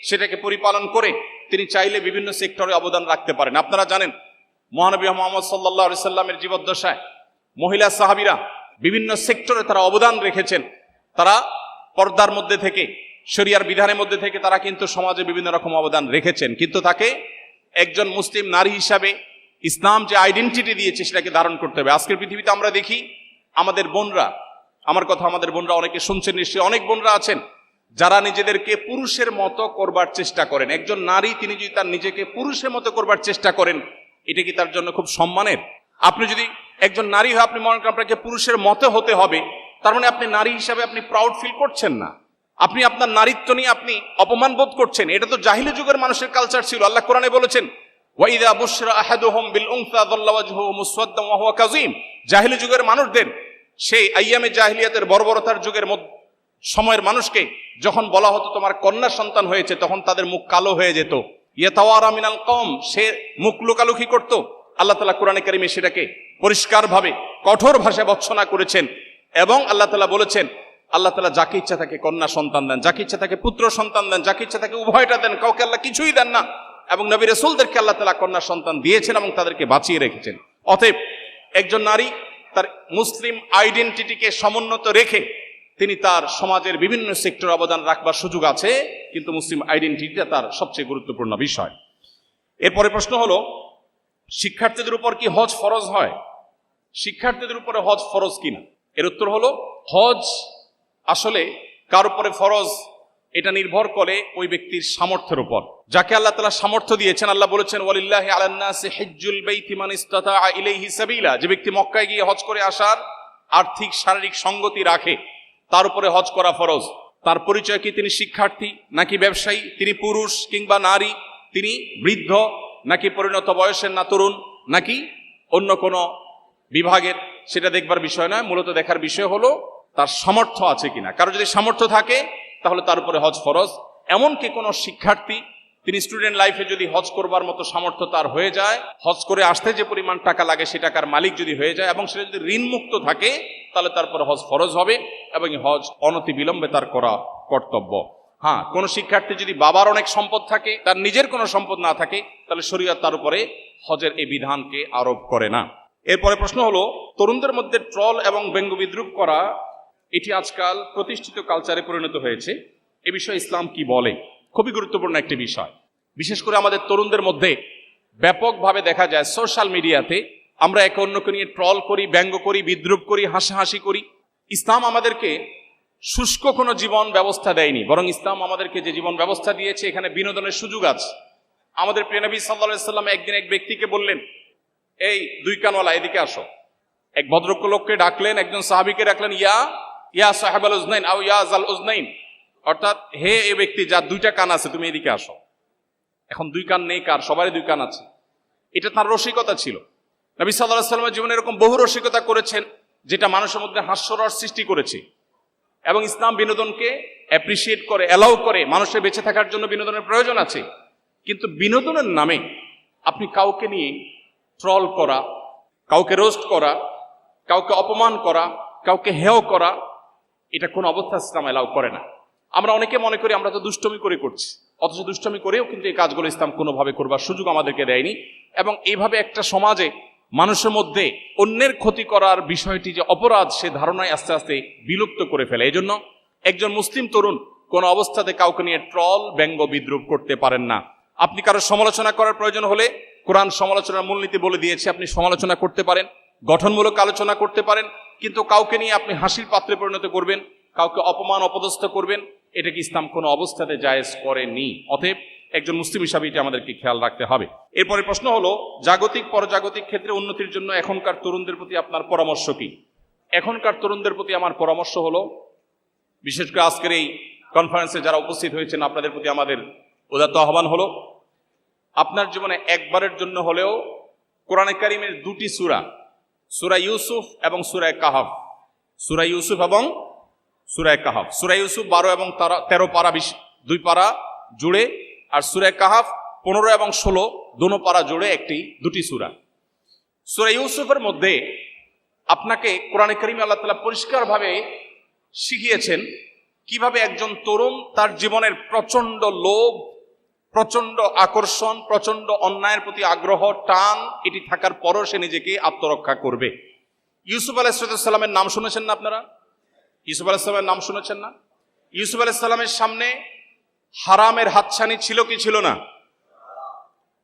সেটাকে পরিপালন করে তিনি চাইলে বিভিন্ন সেক্টরে অবদান রাখতে পারেন। আপনারা জানেন, মহানবী মুহাম্মদ সাল্লাল্লাহু আলাইহি সাল্লামের জীবদ্দশায় মহিলা সাহাবীরা বিভিন্ন সেক্টরে তারা অবদান রেখেছেন। তারা পর্দার মধ্যে থেকে, শরিয়ার বিধানের মধ্যে থেকে তারা কিন্তু সমাজে বিভিন্ন রকম অবদান রেখেছেন। কিন্তু তাকে একজন মুসলিম নারী হিসাবে ইসলাম যে আইডেন্টিটি দিয়েছে সেটাকে ধারণ করতে হবে। আজকের পৃথিবীতে আমরা দেখি আমাদের বোনরা, আমার কথা আমাদের বোনরা অনেকে শুনছেন নিশ্চয়ই, অনেক বোনরা আছেন যারা নিজেদেরকে পুরুষের মতো করবার চেষ্টা করেন। একজন নারী তিনি যদি তার নিজেকে পুরুষের মতো করবার চেষ্টা করেন, এটা কি তার জন্য খুব সম্মানের? আপনি যদি একজন নারী হয়ে আপনি মনে করেন আপনাকে পুরুষের মতো হতে হবে, তার মানে আপনি নারী হিসাবে আপনি প্রাউড ফিল করছেন না, আপনি আপনার নারীত্ব নিয়ে আপনি অপমান বোধ করছেন। এটা তো জাহিলি যুগের মানুষের কালচার ছিল। আল্লাহ কোরআনে বলেছেন, ওয়াইদা বুশরা আহাদুহুম বিল উনসা যাল্লা ওয়াজহুহু মুসওয়াদ্দান ওয়া হুয়া কাযীম। জাহিলি যুগের মানুষদের, সেই আইয়ামে জাহিলিয়াতের বর্বরতার যুগের সময়ের মানুষকে যখন বলা হতো তোমার কন্যা সন্তান হয়েছে, তখন তাদের মুখ কালো হয়ে যেত। ইয়াতাওয়ারা মিনাল কওম, সে মুখ লুকালুকি করত। আল্লাহ তাআলা কোরআনে কারিমে সেটাকে পরিষ্কারভাবে কঠোর ভাষায় ভর্ৎসনা করেছেন। এবং আল্লাহ তাআলা বলেছেন, আল্লাহ তাআলা যাকে ইচ্ছা তাকে কন্যা সন্তান দেন, যাকে ইচ্ছা তাকে পুত্র সন্তান দেন, যাকে ইচ্ছা তাকে উভয়টা দেন, কাউকে আল্লাহ কিছুই দেন না। এবং নবী রাসূলদেরকে আল্লাহ তাআলা কন্যা সন্তান দিয়েছেন এবং তাদেরকে বাঁচিয়ে রেখেছেন। অতএব একজন নারী তার মুসলিম আইডেন্টিটিকে সমুন্নত রেখে তিনি তার সমাজের বিভিন্ন সেক্টরে অবদান রাখবার সুযোগ আছে, কিন্তু মুসলিম আইডেন্টিটিটা তার সবচেয়ে গুরুত্বপূর্ণ বিষয়। এরপরে প্রশ্ন হলো, শিক্ষার্থীদের উপর কি হজ ফরজ হয়? শিক্ষার্থীদের উপরে হজ ফরজ কিনা? এর উত্তর হলো, হজ আসলে কার উপরে ফরজ এটা নির্ভর করে ওই ব্যক্তির সামর্থ্যের উপর। যাকে আল্লাহ তাআলা সামর্থ্য দিয়েছেন, আল্লাহ বলেছেন ওয়ালিল্লাহি আলান নাসি হিজ্জুল বাইতি মান ইসতাতা ইলাইহি সাবিলা, যে ব্যক্তি মক্কায় গিয়ে হজ করে আসার আর্থিক শারীরিক সঙ্গতি রাখে তার উপরে হজ করা ফরজ। তার পরিচয় কি তিনি শিক্ষার্থী নাকি ব্যবসায়ী, তিনি পুরুষ কিংবা নারী, তিনি বৃদ্ধ নাকি পরিণত বয়সের না তরুণ নাকি অন্য কোনো বিভাগের, সেটা দেখবার বিষয় নয়। মূলত দেখার বিষয় হলো তার সামর্থ্য আছে কিনা। কারো যদি সামর্থ্য থাকে তাহলে তার উপরে হজ ফরজ। এমনকি কোনো শিক্ষার্থী তিনি স্টুডেন্ট লাইফে যদি হজ করবার মতো সামর্থ্য তার হয়ে যায়, হজ করে আসতে যে পরিমাণ টাকা লাগে সে টাকার মালিক যদি হয়ে যায় এবং সেটা যদি ঋণমুক্ত থাকে, তাহলে তারপরে হজ ফরজ হবে এবং হজ অনতি বিলম্বে তার করা কর্তব্য। হ্যাঁ, কোনো শিক্ষার্থী যদি বাবার অনেক সম্পদ থাকে, তার নিজের কোনো সম্পদ না থাকে, তাহলে শরীয়ত তার উপরে হজের এই বিধানকে আরোপ করে না। এরপরে প্রশ্ন হলো, তরুণদের মধ্যে ট্রল এবং ব্যঙ্গ বিদ্রুপ করা এটি আজকাল প্রতিষ্ঠিত কালচারে পরিণত হয়েছে। এ বিষয়ে ইসলাম কি বলে? খুবই গুরুত্বপূর্ণ একটি বিষয়। বিশেষ করে আমাদের তরুণদের মধ্যে ব্যাপকভাবে দেখা যায় সোশ্যাল মিডিয়াতে আমরা একে অন্যকে নিয়ে ট্রল করি, ব্যঙ্গ করি, বিদ্রুপ করি, হাসাহাসি করি। ইসলাম আমাদেরকে শুষ্ক কোনো জীবন ব্যবস্থা দেয়নি, বরং ইসলাম আমাদেরকে যে জীবন ব্যবস্থা দিয়েছে এখানে বিনোদনের সুযোগ আছে। আমাদের প্রিয় নবী সাল্লাল্লাহু আলাইহি সাল্লাম একদিন এক ব্যক্তিকে বললেন, এই দুই কানওয়ালা এদিকে আসো। এক ভদ্রলোককে ডাকলেন, একজন সাহাবীকে ডাকলেন, ইয়া সাহেবাল উজনাইন আও ইয়া জাল উজনাইন, অর্থাৎ হে এই ব্যক্তি যার দুইটা কান আছে তুমি এদিকে আসো। এখন দুই কান নেই কার? সবারই দুই কান আছে। এটা তার রসিকতা ছিল। নবী সাল্লাল্লাহু আলাইহি সাল্লামের জীবনে এরকম বহু রসিকতা করেছেন যেটা মানুষের মধ্যে হাস্যরস সৃষ্টি করেছে। এবং ইসলাম বিনোদনকে অ্যাপ্রিসিয়েট করে, অ্যালাউ করে। মানুষের বেঁচে থাকার জন্য বিনোদনের প্রয়োজন আছে, কিন্তু বিনোদনের নামে আপনি কাউকে নিয়ে ট্রল করা, কাউকে রোস্ট করা, কাউকে অপমান করা, কাউকে হেয় করা, এটা কোন অবস্থা ইসলাম এলাও করে না। আমরা অনেকে মনে করি আমরা তো দুষ্টমি করে করছি, অথচ দুষ্টমি করেও কিন্তু এই কাজগুলো ইসলাম কোনোভাবে করবার সুযোগ আমাদেরকে দেয়নি। এবং এইভাবে একটা সমাজে মানুষের মধ্যে অন্যের ক্ষতি করার বিষয়টি যে অপরাধ, সে ধারণায় আস্তে আস্তে বিলুপ্ত করে ফেলে। এই জন্য একজন মুসলিম তরুণ কোন অবস্থাতে কাউকে নিয়ে ট্রল, ব্যঙ্গ, বিদ্রুপ করতে পারেন না। আপনি কারো সমালোচনা করার প্রয়োজন হলে কোরআন সমালোচনার মূলনীতি বলে দিয়েছে, আপনি সমালোচনা করতে পারেন, গঠনমূলক আলোচনা করতে পারেন, কিন্তু কাউকে নিয়ে আপনি হাসির পাত্রে পরিণত করবেন, কাউকে অপমান অপদস্থ করবেন, এটা কি ইসলাম কোনো অবস্থাতে জায়েজ করেনি। অতএব একজন মুসলিম হিসাবে এটা আমাদেরকে খেয়াল রাখতে হবে। এরপরে প্রশ্ন হলো, জাগতিক পরজাগতিক ক্ষেত্রে উন্নতির জন্য এখনকার তরুণদের প্রতি আপনার পরামর্শ কি? এখনকার তরুণদের প্রতি আমার পরামর্শ হলো, বিশেষ করে আজকের এই কনফারেন্সে যারা উপস্থিত হয়েছেন, আপনাদের প্রতি আমাদের উদাত্ত আহ্বান হলো, আপনার জীবনে একবারের জন্য হলেও কোরআনে কারিমের দুটি সূরা, সূরা ইউসুফ এবং সূরা কাহাফ, সূরা ইউসুফ এবং সূরা কাহাফ, সূরা ইউসুফ 12 এবং 13 পারা, 2 পারা জুড়ে, আর সূরা কাহাফ 15 এবং 16 দুটো পারা জুড়ে দুটি সূরা। সূরা ইউসুফের মধ্যে আপনাকে কোরআনে কারিমে আল্লাহ তাআলা পরিষ্কারভাবে শিখিয়েছেন কিভাবে একজন তরুণ তার জীবনের প্রচন্ড লোভ, প্রচন্ড আকর্ষণ, প্রচন্ড অন্যায়ের প্রতি আগ্রহ, টান, এটি থাকার পরও সে নিজেকে আত্মরক্ষা করবে। ইউসুফ আলাইহিস সালামের নাম শুনেছেন না আপনারা? ইউসুফ আলাইহিস সালামের নাম শুনেছেন না? ইউসুফ আলাইহিস সালামের সামনে হারামের হাতছানি ছিল কি ছিল না?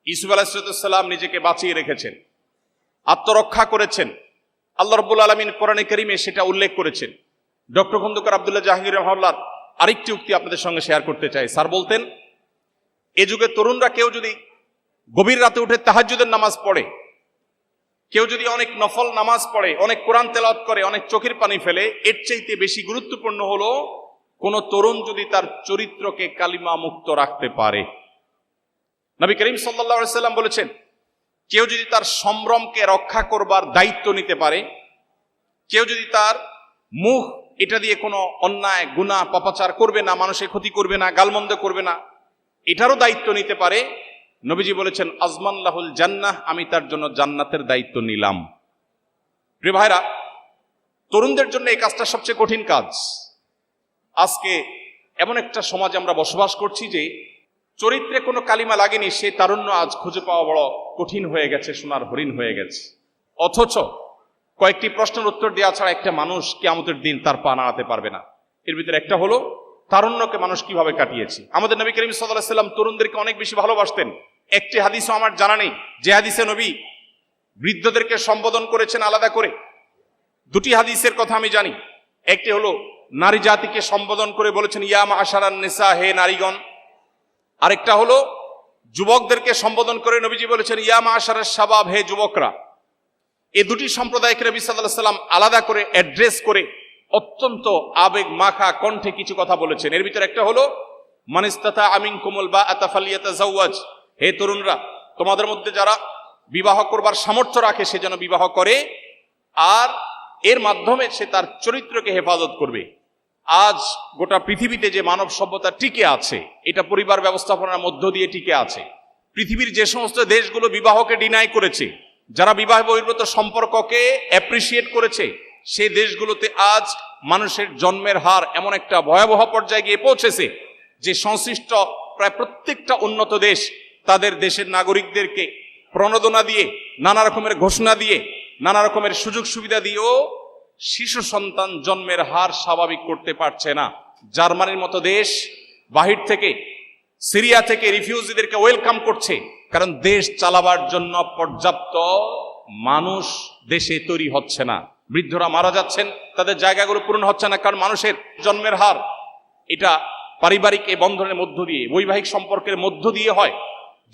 ইউসুফ আলাইহিস সালাম নিজেকে বাঁচিয়ে রেখেছেন, আত্মরক্ষা করেছেন। আল্লাহ রাব্বুল আলামিন কোরআনে কারিমে সেটা উল্লেখ করেছেন। ডক্টর খন্দকার আব্দুল্লাহ জাহাঙ্গীর রাহিমাহুল্লাহ আরেকটি উক্তি আপনাদের সঙ্গে শেয়ার করতে চাই। স্যার বলতেন, এ যুগে তরুণরা কেউ যদি গভীর রাতে উঠে তাহাজ্জুদের নামাজ পড়ে, কেউ যদি অনেক নফল নামাজ পড়ে, অনেক কোরআন তেলাওয়াত করে, অনেক চোখের পানি ফেলে, এর চাইতে বেশি গুরুত্বপূর্ণ হলো কোন তরুণ যদি তার চরিত্রকে কালিমা মুক্ত রাখতে পারে। নবী করিম সাল্লাল্লাহু আলাইহি সাল্লাম বলেছেন, কেউ যদি তার সম্ভ্রমকে রক্ষা করবার দায়িত্ব নিতে পারে, কেউ যদি তার মুখ এটা দিয়ে কোনো অন্যায়, গুনাহ, পাপাচার করবে না, মানুষের ক্ষতি করবে না, গালমন্দ করবে না, এটারও দায়িত্ব নিতে পারে, নবীজি বলেছেন আজমান লাহুল জান্নাহ, আমি তার জন্য জান্নাতের দায়িত্ব নিলাম। প্রিয় ভাইরা, তরুণদের জন্য এই কাজটা সবচেয়ে কঠিন কাজ। আজকে এমন একটা সমাজে আমরা বসবাস করছি যে চরিত্রে কোনো কালিমা লাগেনি, সে তারুণ্য আজ খুঁজে পাওয়া বড় কঠিন হয়ে গেছে, সোনার হরিণ হয়ে গেছে। অথচ কয়েকটি প্রশ্নের উত্তর দেওয়া ছাড়া একটা মানুষ কিয়ামতের দিন তার পা নাড়াতে পারবে না। এর ভিতরে একটা হলো তারুণ্যকে মানুষ কিভাবে কাটিয়েছে। আমাদের নবী করিম সাল্লাল্লাহু আলাইহি সাল্লাম তরুণদেরকে অনেক বেশি ভালোবাসতেন। একটি হাদিসও আমার জানা নেই যে হাদিসে নবী বৃদ্ধদেরকে সম্বোধন করেছেন আলাদা করে। দুটি হাদিসের কথা আমি জানি। একটি হলো নারী জাতিকে সম্বোধন করে বলেছেন ইয়া মাআশারান নিসা, হে নারীগণ। আরেকটা হলো যুবকদেরকে সম্বোধন করে নবীজি বলেছেন ইয়া মাআশারাস শাবাব, হে যুবকরা। এই দুটি সম্প্রদায়কে নবী সাল্লাল্লাহু আলাইহি সাল্লাম আলাদা করে অ্যাড্রেস করে অত্যন্ত আবেগ মাখা কণ্ঠে কিছু কথা বলেছেন। এর ভিতরে একটা হলো মান ইসতাতা মিনকুমুল বাআতা ফালিয়াতাজাওয়াজ, হে তরুণরা, তোমাদের মধ্যে যারা বিবাহ করবার সামর্থ্য রাখে সে যেন বিবাহ করে, আর এর মাধ্যমে সে তার চরিত্রকে হেফাজত করবে। আজ গোটা পৃথিবীতে যে মানব সভ্যতা টিকে আছে, এটা পরিবার ব্যবস্থাপনার মধ্য দিয়ে টিকে আছে। পৃথিবীর যে সমস্ত দেশগুলো বিবাহকে ডিনাই করেছে, যারা বিবাহ বহির্ভূত সম্পর্ককে অ্যাপ্রিসিয়েট করেছে, সেই দেশগুলোতে আজ মানুষের জন্মের হার এমন একটা ভয়াবহ পর্যায়ে গিয়ে পৌঁছেছে যে সংশ্লিষ্ট প্রায় প্রত্যেকটা উন্নত দেশ তাদের দেশের নাগরিকদেরকে প্রণোদনা দিয়ে, নানা রকমের ঘোষণা দিয়ে, নানা রকমের সুযোগ সুবিধা দিয়েও শিশু সন্তান জন্মের হার স্বাভাবিক করতে পারছে না। জার্মানির মতো দেশ বাহির থেকে, সিরিয়া থেকে রিফিউজিদেরকে ওয়েলকাম করছে, কারণ দেশ চালাবার জন্য পর্যাপ্ত মানুষ দেশে তৈরি হচ্ছে না। বৃদ্ধরা মারা যাচ্ছেন, তাদের জায়গাগুলো পূরণ হচ্ছে না, কারণ মানুষের জন্মের হার এটা পারিবারিক এই বন্ধনের মধ্য দিয়ে, বৈবাহিক সম্পর্কের মধ্য দিয়ে হয়।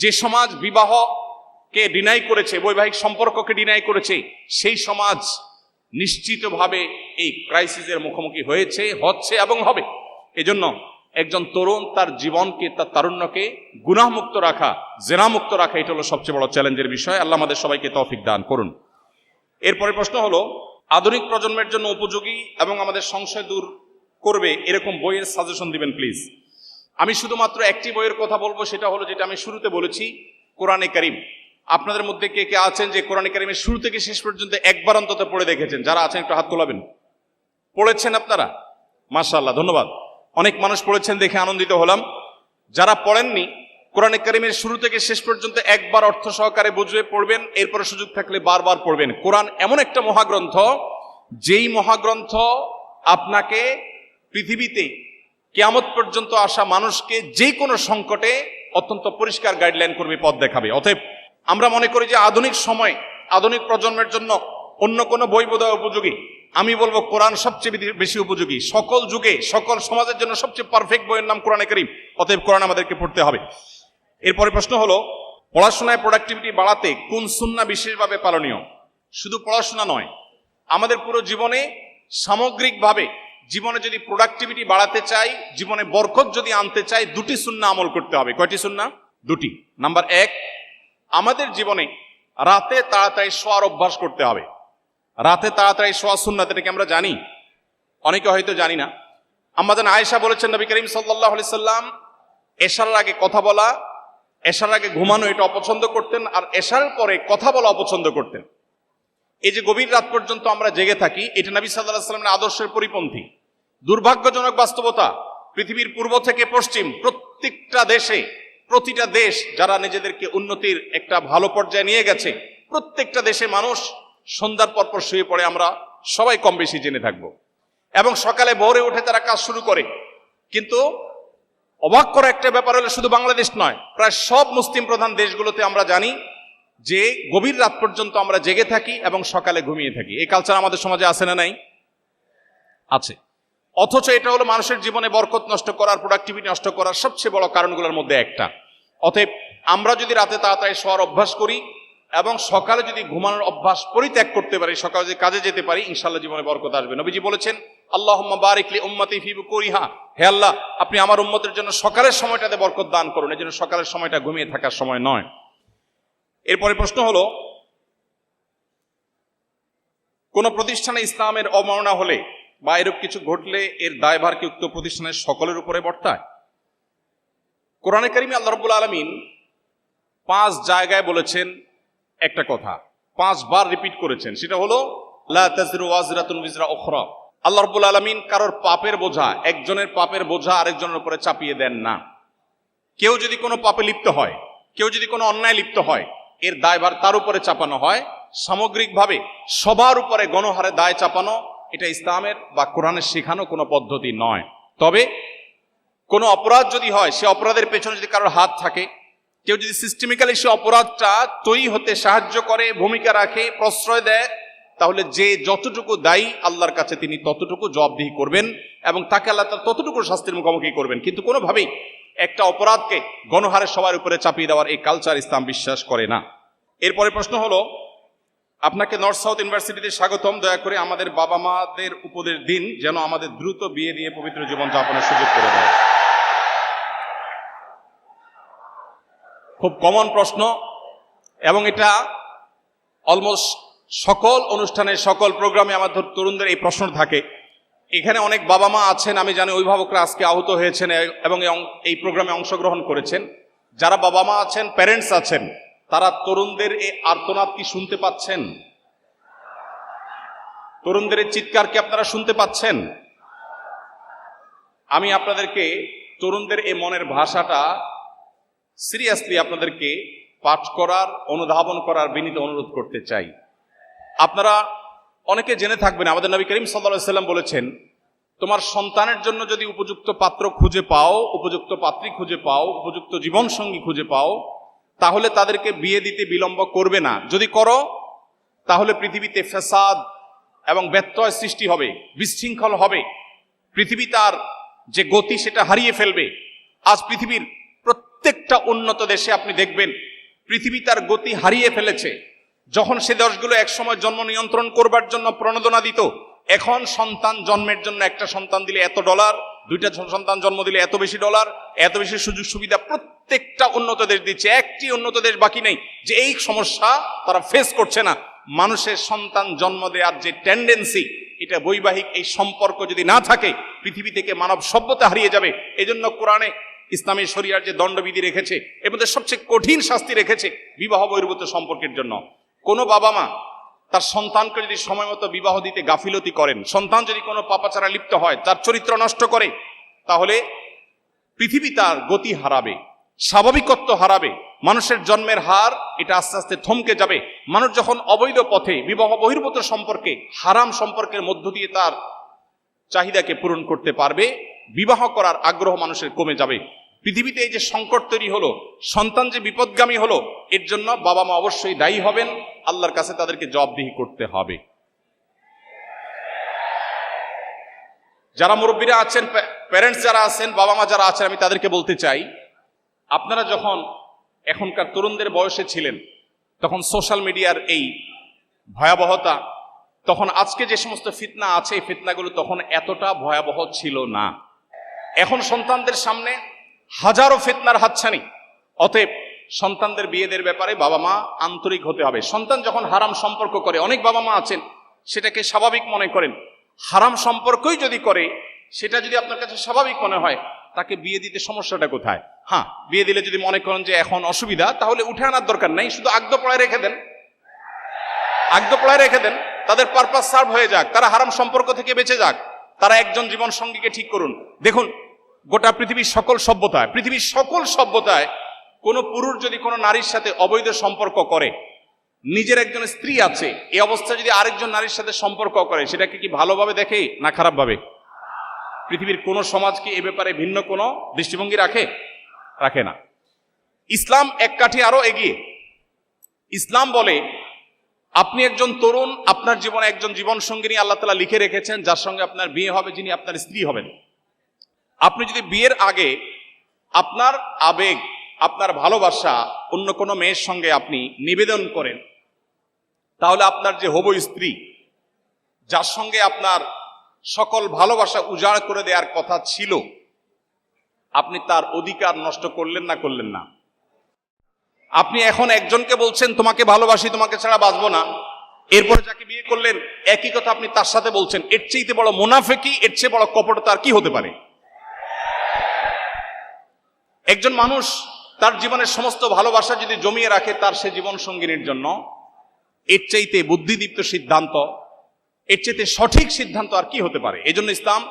যে সমাজ বিবাহকে ডিনাই করেছে, বৈবাহিক সম্পর্ককে ডিনাই করেছে, সেই সমাজ নিশ্চিতভাবে এই ক্রাইসিসের মুখোমুখি হয়েছে, হচ্ছে এবং হবে। এজন্য একজন তরুণ তার জীবনকে, তার তারুণ্যকে গুনাহমুক্ত রাখা, জেনামুক্ত রাখা, এটা হলো সবচেয়ে বড় চ্যালেঞ্জের বিষয়। আল্লাহ আমাদের সবাইকে তৌফিক দান করুন। এরপরে প্রশ্ন হলো, আধুনিক প্রজন্মের জন্য উপযোগী এবং আমাদের সংশয় দূর করবে এরকম বইয়ের সাজেশন দিবেন প্লিজ। আমি শুধুমাত্র একটি বইয়ের কথা বলবো, সেটা হলো যেটা আমি শুরুতে বলেছি, কোরআনে কারীম। আপনাদের মধ্যে কে কে আছেন যে কোরআন কারীমের শুরু থেকে শেষ পর্যন্ত একবার অন্তত পড়ে দেখেছেন? যারা আছেন একটু হাত তোলাবেন। পড়েছেন আপনারা? মাশাআল্লাহ, ধন্যবাদ। অনেক মানুষ পড়েছেন দেখে আনন্দিত হলাম। যারা পড়েননি, কোরআন কারীমের শুরু থেকে শেষ পর্যন্ত একবার অর্থ সহকারে বুঝে পড়বেন, এরপরে সুযোগ থাকলে বারবার পড়বেন। কোরআন এমন একটা মহাগ্রন্থ, যেই মহাগ্রন্থ আপনাকে পৃথিবীতে কিয়ামত পর্যন্ত আসা মানুষকে যে কোনো সংকটে অত্যন্ত পরিষ্কার গাইডলাইন করবে, পথ দেখাবে। অতএব আমরা মনে করি যে আধুনিক সময়, আধুনিক প্রজন্মের জন্য অন্য কোনো বই বোধহয় উপযোগী। আমি বলবো কোরআন সবচেয়ে বেশি উপযোগী। সকল যুগে, সকল সমাজের জন্য সবচেয়ে পারফেক্ট বইয়ের নাম কোরআন কারীম। অতএব কোরআন আমাদেরকে পড়তে হবে। এরপরে প্রশ্ন হলো, পড়াশোনায় প্রোডাক্টিভিটি বাড়াতে কোন সুন্নাহ বিশেষভাবে পালনীয়? শুধু পড়াশোনা নয়, আমাদের পুরো জীবনে সামগ্রিকভাবে জীবনে যদি প্রোডাক্টিভিটি বাড়াতে চাই, জীবনে বরকত যদি আনতে চাই, দুটি সুন্নাহ আমল করতে হবে। কয়টি সুন্নাহ? দুটি। নাম্বার 1, আমাদের জীবনে রাতে তাড়াতাড়ি শোয়ার অভ্যাস করতে হবে। রাতে তাড়াতাড়ি শোয়া সুন্নাত, এটাকে আমরা জানি, অনেকে হয়তো জানি না। আম্মাজান আয়েশা বলেছেন, নবী করিম সাল্লাল্লাহু আলাইহি সাল্লাম এশার আগে কথা বলা, এশার আগে ঘুমানো এটা অপছন্দ করতেন, আর এশার পরে কথা বলা অপছন্দ করতেন। এই যে গভীর রাত পর্যন্ত আমরা জেগে থাকি, এটা নবী সাল্লাল্লাহু আলাইহি সাল্লামের আদর্শের পরিপন্থী। দুর্ভাগ্যজনক বাস্তবতা, পৃথিবীর পূর্ব থেকে পশ্চিম প্রত্যেকটা দেশে, প্রতিটা দেশ যারা নিজেদেরকে উন্নতির একটা ভালো পর্যায়ে নিয়ে গেছে, প্রত্যেকটা দেশে মানুষ সন্ধ্যার পরপর শুয়ে পড়ে, আমরা সবাই কম বেশি জেনে থাকবো, এবং সকালে ভোরে উঠে তারা কাজ শুরু করে। কিন্তু অবাক করা একটা ব্যাপার হলো, শুধু বাংলাদেশ নয়, প্রায় সব মুসলিম প্রধান দেশগুলোতে আমরা জানি যে গভীর রাত পর্যন্ত আমরা জেগে থাকি এবং সকালে ঘুমিয়ে থাকি। এই কালচার আমাদের সমাজে আছে না নাই? আছে। অথচ এটা হলো মানুষের জীবনে বরকত নষ্ট করার, প্রোডাক্টিভিটি নষ্ট করার সবচেয়ে বড় কারণগুলোর মধ্যে একটা। অতএব আমরা যদি রাতে তাড়াতাড়ি শোয়ার অভ্যাস করি এবং সকালে যদি ঘুমানোর অভ্যাস পরিত্যাগ করতে পারি, সকালে যদি কাজে যেতে পারি, ইনশাআল্লাহ জীবনে বরকত আসবে। নবীজি বলেছেন, আল্লাহুম্মা বারিক লি উম্মতি ফি বুকুরিহা, হে আল্লাহ আপনি আমার উম্মতের জন্য সকালের সময়টাতে বরকত দান করুন। এই জন্য সকালের সময়টা ঘুমিয়ে থাকার সময় নয়। এরপরে প্রশ্ন হলো, কোন প্রতিষ্ঠানে ইসলামের অবমাননা হলে বা এরূপ কিছু ঘটলে এর দায়ভার কি উক্ত প্রতিষ্ঠানের সকলের উপরে বর্তায়? কোরআনে কারীমে আল্লাহ রাব্বুল আলামিন 5 জায়গায় বলেছেন একটা কথা, 5 বার রিপিট করেছেন, সেটা হলো লা তাযরু ওয়াজরাতুন বিজরা উখরা। আল্লাহ রাব্বুল আলামিন কারোর পাপের বোঝা, একজনের পাপের বোঝা আরেকজনের উপরে চাপিয়ে দেন না। কেউ যদি কোনো পাপে লিপ্ত হয়, কেউ যদি কোনো অন্যায় লিপ্ত হয়, এর দায়ভার তার উপরে চাপানো হয়। সামগ্রিকভাবে সবার উপরে গণহারে দায় চাপানো, এটা ইসলামের বা কোরআনের শেখানো কোনো পদ্ধতি নয়। তবে কোনো অপরাধ যদি হয়, সে অপরাধের পেছনে যদি কারোর হাত থাকে, কেউ যদি সিস্টেমিক্যালি সে অপরাধটা তৈরি হতে সাহায্য করে, ভূমিকা রাখে, প্রশ্রয় দেয়, তাহলে যে যতটুকু দায়ী আল্লাহর কাছে তিনি ততটুকু জবাবদিহি করবেন এবং তাকে আল্লাহ তাআলা ততটুকু শাস্তির মুখোমুখি করবেন। কিন্তু কোনোভাবেই একটা অপরাধকে গণহারে সবার উপরে চাপিয়ে দেওয়ার এই কালচার ইসলাম বিশ্বাস করে না। এরপরে প্রশ্ন হলো, আপনাকে নর্থ সাউথ ইউনিভার্সিটিতে স্বাগতম। দয়া করে আমাদের বাবা মাদের উপদেশ দিন যেন আমাদের দ্রুত বিয়ে দিয়ে পবিত্র জীবন যাপনের সুযোগ করে দেয়। খুব কমন প্রশ্ন, এবং এটা অলমোস্ট সকল অনুষ্ঠানে, সকল প্রোগ্রামে আমাদের তরুণদের এই প্রশ্ন থাকে। এখানে অনেক বাবা মা আছেন, আমি জানি অভিভাবকরা আজকে আহত হয়েছেন এবং এই প্রোগ্রামে অংশগ্রহণ করেছেন। যারা বাবা মা আছেন, প্যারেন্টস আছেন, তারা তরুণদের এই আর্তনাদ কি শুনতে পাচ্ছেন? তরুণদের এই চিৎকার কি আপনারা শুনতে পাচ্ছেন? আমি আপনাদেরকে তরুণদের এই মনের ভাষাটা সিরিয়াসলি আপনাদেরকে পাঠ করার, অনুধাবন করার বিনীত অনুরোধ করতে চাই। আপনারা অনেকে জেনে থাকবেন, আমাদের নবী করিম সাল্লাল্লাহু আলাইহি সাল্লাম বলেছেন, তোমার সন্তানের জন্য যদি উপযুক্ত পাত্র খুঁজে পাও, উপযুক্ত পাত্রী খুঁজে পাও, উপযুক্ত জীবনসঙ্গী খুঁজে পাও, তাহলে তাদেরকে বিয়ে দিতে বিলম্ব করবে না। যদি করো তাহলে পৃথিবীতে ফ্যাসাদ এবং ব্যত্যয় সৃষ্টি হবে, বিশৃঙ্খল হবে, পৃথিবী তার যে গতি সেটা হারিয়ে ফেলবে। আজ পৃথিবীর প্রত্যেকটা উন্নত দেশে আপনি দেখবেন পৃথিবী তার গতি হারিয়ে ফেলেছে। যখন সে দেশগুলো একসময় জন্ম নিয়ন্ত্রণ করবার জন্য প্রণোদনা দিত, এখন সন্তান জন্মের জন্য একটা সন্তান দিলে এত ডলার, দুইটা সন্তান জন্ম দিলে এত বেশি ডলার, এত বেশি সুযোগ সুবিধা প্রত্যেকটা উন্নত দেশ দিচ্ছে। একটি উন্নত দেশ বাকি নেই যে এই সমস্যা তারা ফেস করছে না। মানুষের সন্তান জন্ম দেওয়ার যে টেন্ডেন্সি, এটা বৈবাহিক এই সম্পর্ক যদি না থাকে, পৃথিবী থেকে মানব সভ্যতা হারিয়ে যাবে। এই জন্য কোরআনে ইসলামী শরিয়ার যে দণ্ডবিধি রেখেছে এর মধ্যে সবচেয়ে কঠিন শাস্তি রেখেছে বিবাহ বহির্ভূত সম্পর্কের জন্য। কোনো বাবা মা তার সন্তানকে যদি সময় মতো বিবাহ দিতে গাফিলতি করেন, সন্তান যদি কোনো পাপাচারা লিপ্ত হয়, তার চরিত্র নষ্ট করে, তাহলে পৃথিবী তার গতি হারাবে, স্বাভাবিকত্ব হারাবে, মানুষের জন্মের হার এটা আস্তে আস্তে থমকে যাবে। মানুষ যখন অবৈধ পথে বিবাহ বহির্ভূত সম্পর্কে, হারাম সম্পর্কের মধ্য দিয়ে তার চাহিদাকে পূরণ করতে পারবে, বিবাহ করার আগ্রহ মানুষের কমে যাবে। পৃথিবীতে এই যে সংকট তৈরি হলো, সন্তান যে বিপদগামী হলো, এর জন্য বাবা মা অবশ্যই দায়ী হবেন, আল্লাহর কাছে তাদেরকে জবাবদিহি করতে হবে। যারা মুরব্বীরা আছেন, প্যারেন্টস যারা আছেন, বাবা মা যারা আছেন, আমি তাদেরকে বলতে চাই, আপনারা যখন এখনকার তরুণদের বয়সে ছিলেন তখন সোশ্যাল মিডিয়ার এই ভয়াবহতা, তখন আজকে যে সমস্ত ফিতনা আছে এই ফিতনাগুলো তখন এতটা ভয়াবহ ছিল না। এখন সন্তানদের সামনে হাজারো ফিতনার হাতছানি। অতএব সন্তানদের বিয়েদের ব্যাপারে বাবা মা আন্তরিক হতে হবে। সন্তান যখন হারাম সম্পর্ক করে, অনেক বাবা মা আছেন সেটাকে স্বাভাবিক মনে করেন। হারাম সম্পর্কই যদি করে, সেটা যদি আপনার কাছে স্বাভাবিক মনে হয়, তাকে বিয়ে দিতে সমস্যাটা কোথায়? হ্যাঁ, বিয়ে দিলে যদি মনে করেন যে এখন অসুবিধা, তাহলে উঠে আনার দরকার নেই, শুধু আগদ পড়ায় রেখে দেন, আগদ পড়ায় রেখে দেন, তাদের পারপাস সার্ভ হয়ে যাক, তারা হারাম সম্পর্ক থেকে বেঁচে যাক, তারা একজন জীবন সঙ্গীকে ঠিক করুন। দেখুন, গোটা পৃথিবীর সকল সভ্যতায় কোনো পুরুষ যদি কোনো নারীর সাথে অবৈধ সম্পর্ক করে, নিজের একজন স্ত্রী আছে, এই অবস্থায় যদি আরেকজন নারীর সাথে সম্পর্ক করে, সেটাকে কি ভালোভাবে দেখে না খারাপভাবে? পৃথিবীর কোন সমাজ কি এ ব্যাপারে ভিন্ন কোনো দৃষ্টিভঙ্গি রাখে না। ইসলাম এক কাঠি আরো এগিয়ে। ইসলাম বলে আপনি একজন তরুণ, আপনার জীবনে একজন জীবন সঙ্গিনী আল্লাহ তাআলা লিখে রেখেছেন, যার সঙ্গে আপনার বিয়ে হবে, যিনি আপনার স্ত্রী হবেন। আপনি যদি বিয়ের আগে আপনার আবেগ, আপনার ভালোবাসা অন্য কোনো মেয়ের সঙ্গে আপনি নিবেদন করেন, তাহলে আপনার যে হবু স্ত্রী, যার সঙ্গে আপনার সকল ভালোবাসা উজাড় করে দেওয়ার কথা ছিল, আপনি তার অধিকার নষ্ট করলেন না? আপনি এখন একজনকে বলছেন তোমাকে ভালোবাসি, তোমাকে ছাড়া বাঁচবো না, এরপরে যাকে বিয়ে করলেন একই কথা আপনি তার সাথে বলছেন। এর চেয়ে বড় মুনাফিকি, এর চেয়ে বড় কপটতা আর কি হতে পারে? একজন মানুষ তার জীবনের সমস্ত ভালোবাসা যদি জমিয়ে রাখে তার সে জীবন সঙ্গিনীর জন্য, এর চাইতে বুদ্ধিদীপ্ত সিদ্ধান্ত, এর চাইতে সঠিক সিদ্ধান্ত আর কি হতে পারে? এজন্য ইসলাম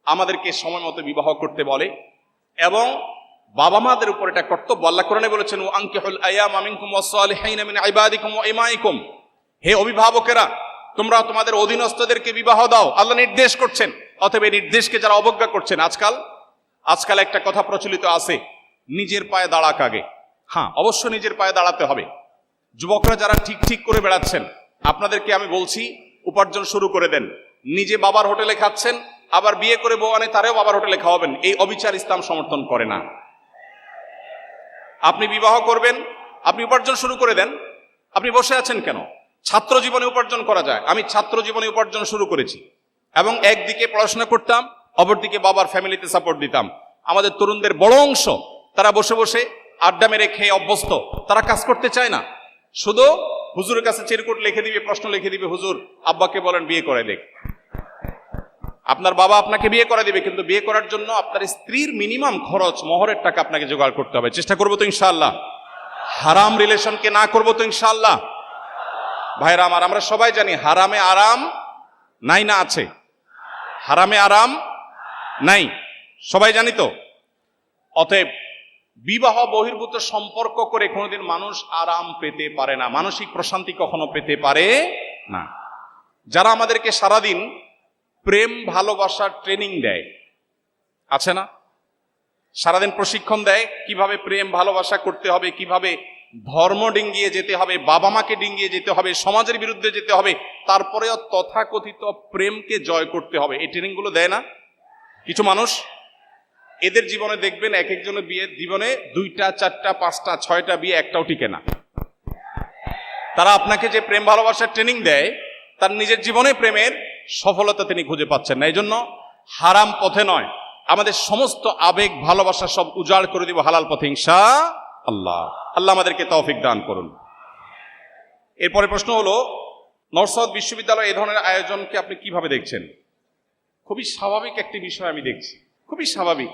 আমাদেরকে সময় মতো বিবাহ করতে বলে, এবং বাবা মাদের উপর এটা কর্তব্য। আল্লাহ কোরআনে বলেছেন, ওয়া আনকিহুল আয়ামা মিনকুম ওয়াস-সালিহিনা মিন ইবাদিকুম ওয়া ইমাইকুম, হে অভিভাবকেরা, তোমরা তোমাদের অধীনস্থদেরকে বিবাহ দাও, আল্লাহ নির্দেশ করছেন। অতএব এই নির্দেশকে যারা অবজ্ঞা করছেন, আজকাল একটা কথা প্রচলিত আছে, নিজের পায়ে দাঁড়াক আগে। হ্যাঁ, অবশ্য নিজের পায়ে দাঁড়াতে হবে। যুবকরা যারা ঠিক করে বেড়াচ্ছেন, আপনাদেরকে আমি বলছি, উপার্জন শুরু করে দেন। নিজে বাবার হোটেলে খাচ্ছেন, আবার বিয়ে করে বউ আনে তারেও বাবার হোটেলে খাওয়াবেন, এই অবিচার ইসলাম সমর্থন করে না। আপনি বিবাহ করবেন, আপনি উপার্জন শুরু করে দেন। আপনি বসে আছেন কেন? ছাত্র জীবনে উপার্জন করা যায়। আমি ছাত্র জীবনে উপার্জন শুরু করেছি, এবং একদিকে পড়াশোনা করতাম, অপরদিকে বাবার ফ্যামিলিতে সাপোর্ট দিতাম। আমাদের তরুণদের বড় অংশ তারা বসে বসে আড্ডা মেরে খেয়ে অভ্যস্ত, তারা কাজ করতে চায় না, শুধু হুজুরের কাছে চিরকুট লিখে দিবে, প্রশ্ন লিখে দিবে, হুজুর আব্বাকে বলেন বিয়ে করে দেখ। আপনার বাবা আপনাকে বিয়ে করে দিবে, কিন্তু বিয়ে করার জন্য আপনার স্ত্রীর মিনিমাম খরচ, মোহরের টাকা আপনাকে জোগাড় করতে হবে। চেষ্টা করবো তো ইনশাআল্লাহ? হারাম রিলেশনকে না করবো তো ইনশাআল্লাহ? ভাইরা আমার, আমরা সবাই জানি হারামে আরাম নাই না আছে? হারামে আরাম নাই, সবাই জানি তো। অতএব বিবাহ বহির্ভূত সম্পর্ক করে কোনোদিন মানুষ আরাম পেতে পারে না, মানসিক প্রশান্তি কখনো পেতে পারে না। যারা আমাদেরকে সারাদিন প্রেম ভালোবাসার ট্রেনিং দেয়, আছে না? সারাদিন প্রশিক্ষণ দেয় কিভাবে প্রেম ভালোবাসা করতে হবে, কিভাবে ধর্ম ডিঙ্গিয়ে যেতে হবে, বাবা মাকে ডিঙ্গিয়ে যেতে হবে, সমাজের বিরুদ্ধে যেতে হবে, তারপরেও তথাকথিত প্রেমকে জয় করতে হবে, এই ট্রেনিংগুলো দেয় না কিছু মানুষ? এদের জীবনে দেখবেন এক একজনের বিয়ে জীবনে 2টা 4টা 5টা 6টা বিয়ে, একটাও টিকে না। তারা আপনাকে যে প্রেম ভালোবাসার ট্রেনিং দেয়, তার নিজের জীবনে প্রেমের সফলতা তিনি খুঁজে পাচ্ছেন না। এই জন্য হারাম পথে নয়, আমাদের সমস্ত আবেগ ভালোবাসা সব উজাড় করে দিব হালাল পথে ইনশাআল্লাহ। আল্লাহ আমাদেরকে তৌফিক দান করুন। এরপরে প্রশ্ন হলো, নর্থ সাউথ বিশ্ববিদ্যালয় এই ধরনের আয়োজনকে আপনি কিভাবে দেখছেন? খুবই স্বাভাবিক একটি বিষয় আমি দেখছি, খুবই স্বাভাবিক।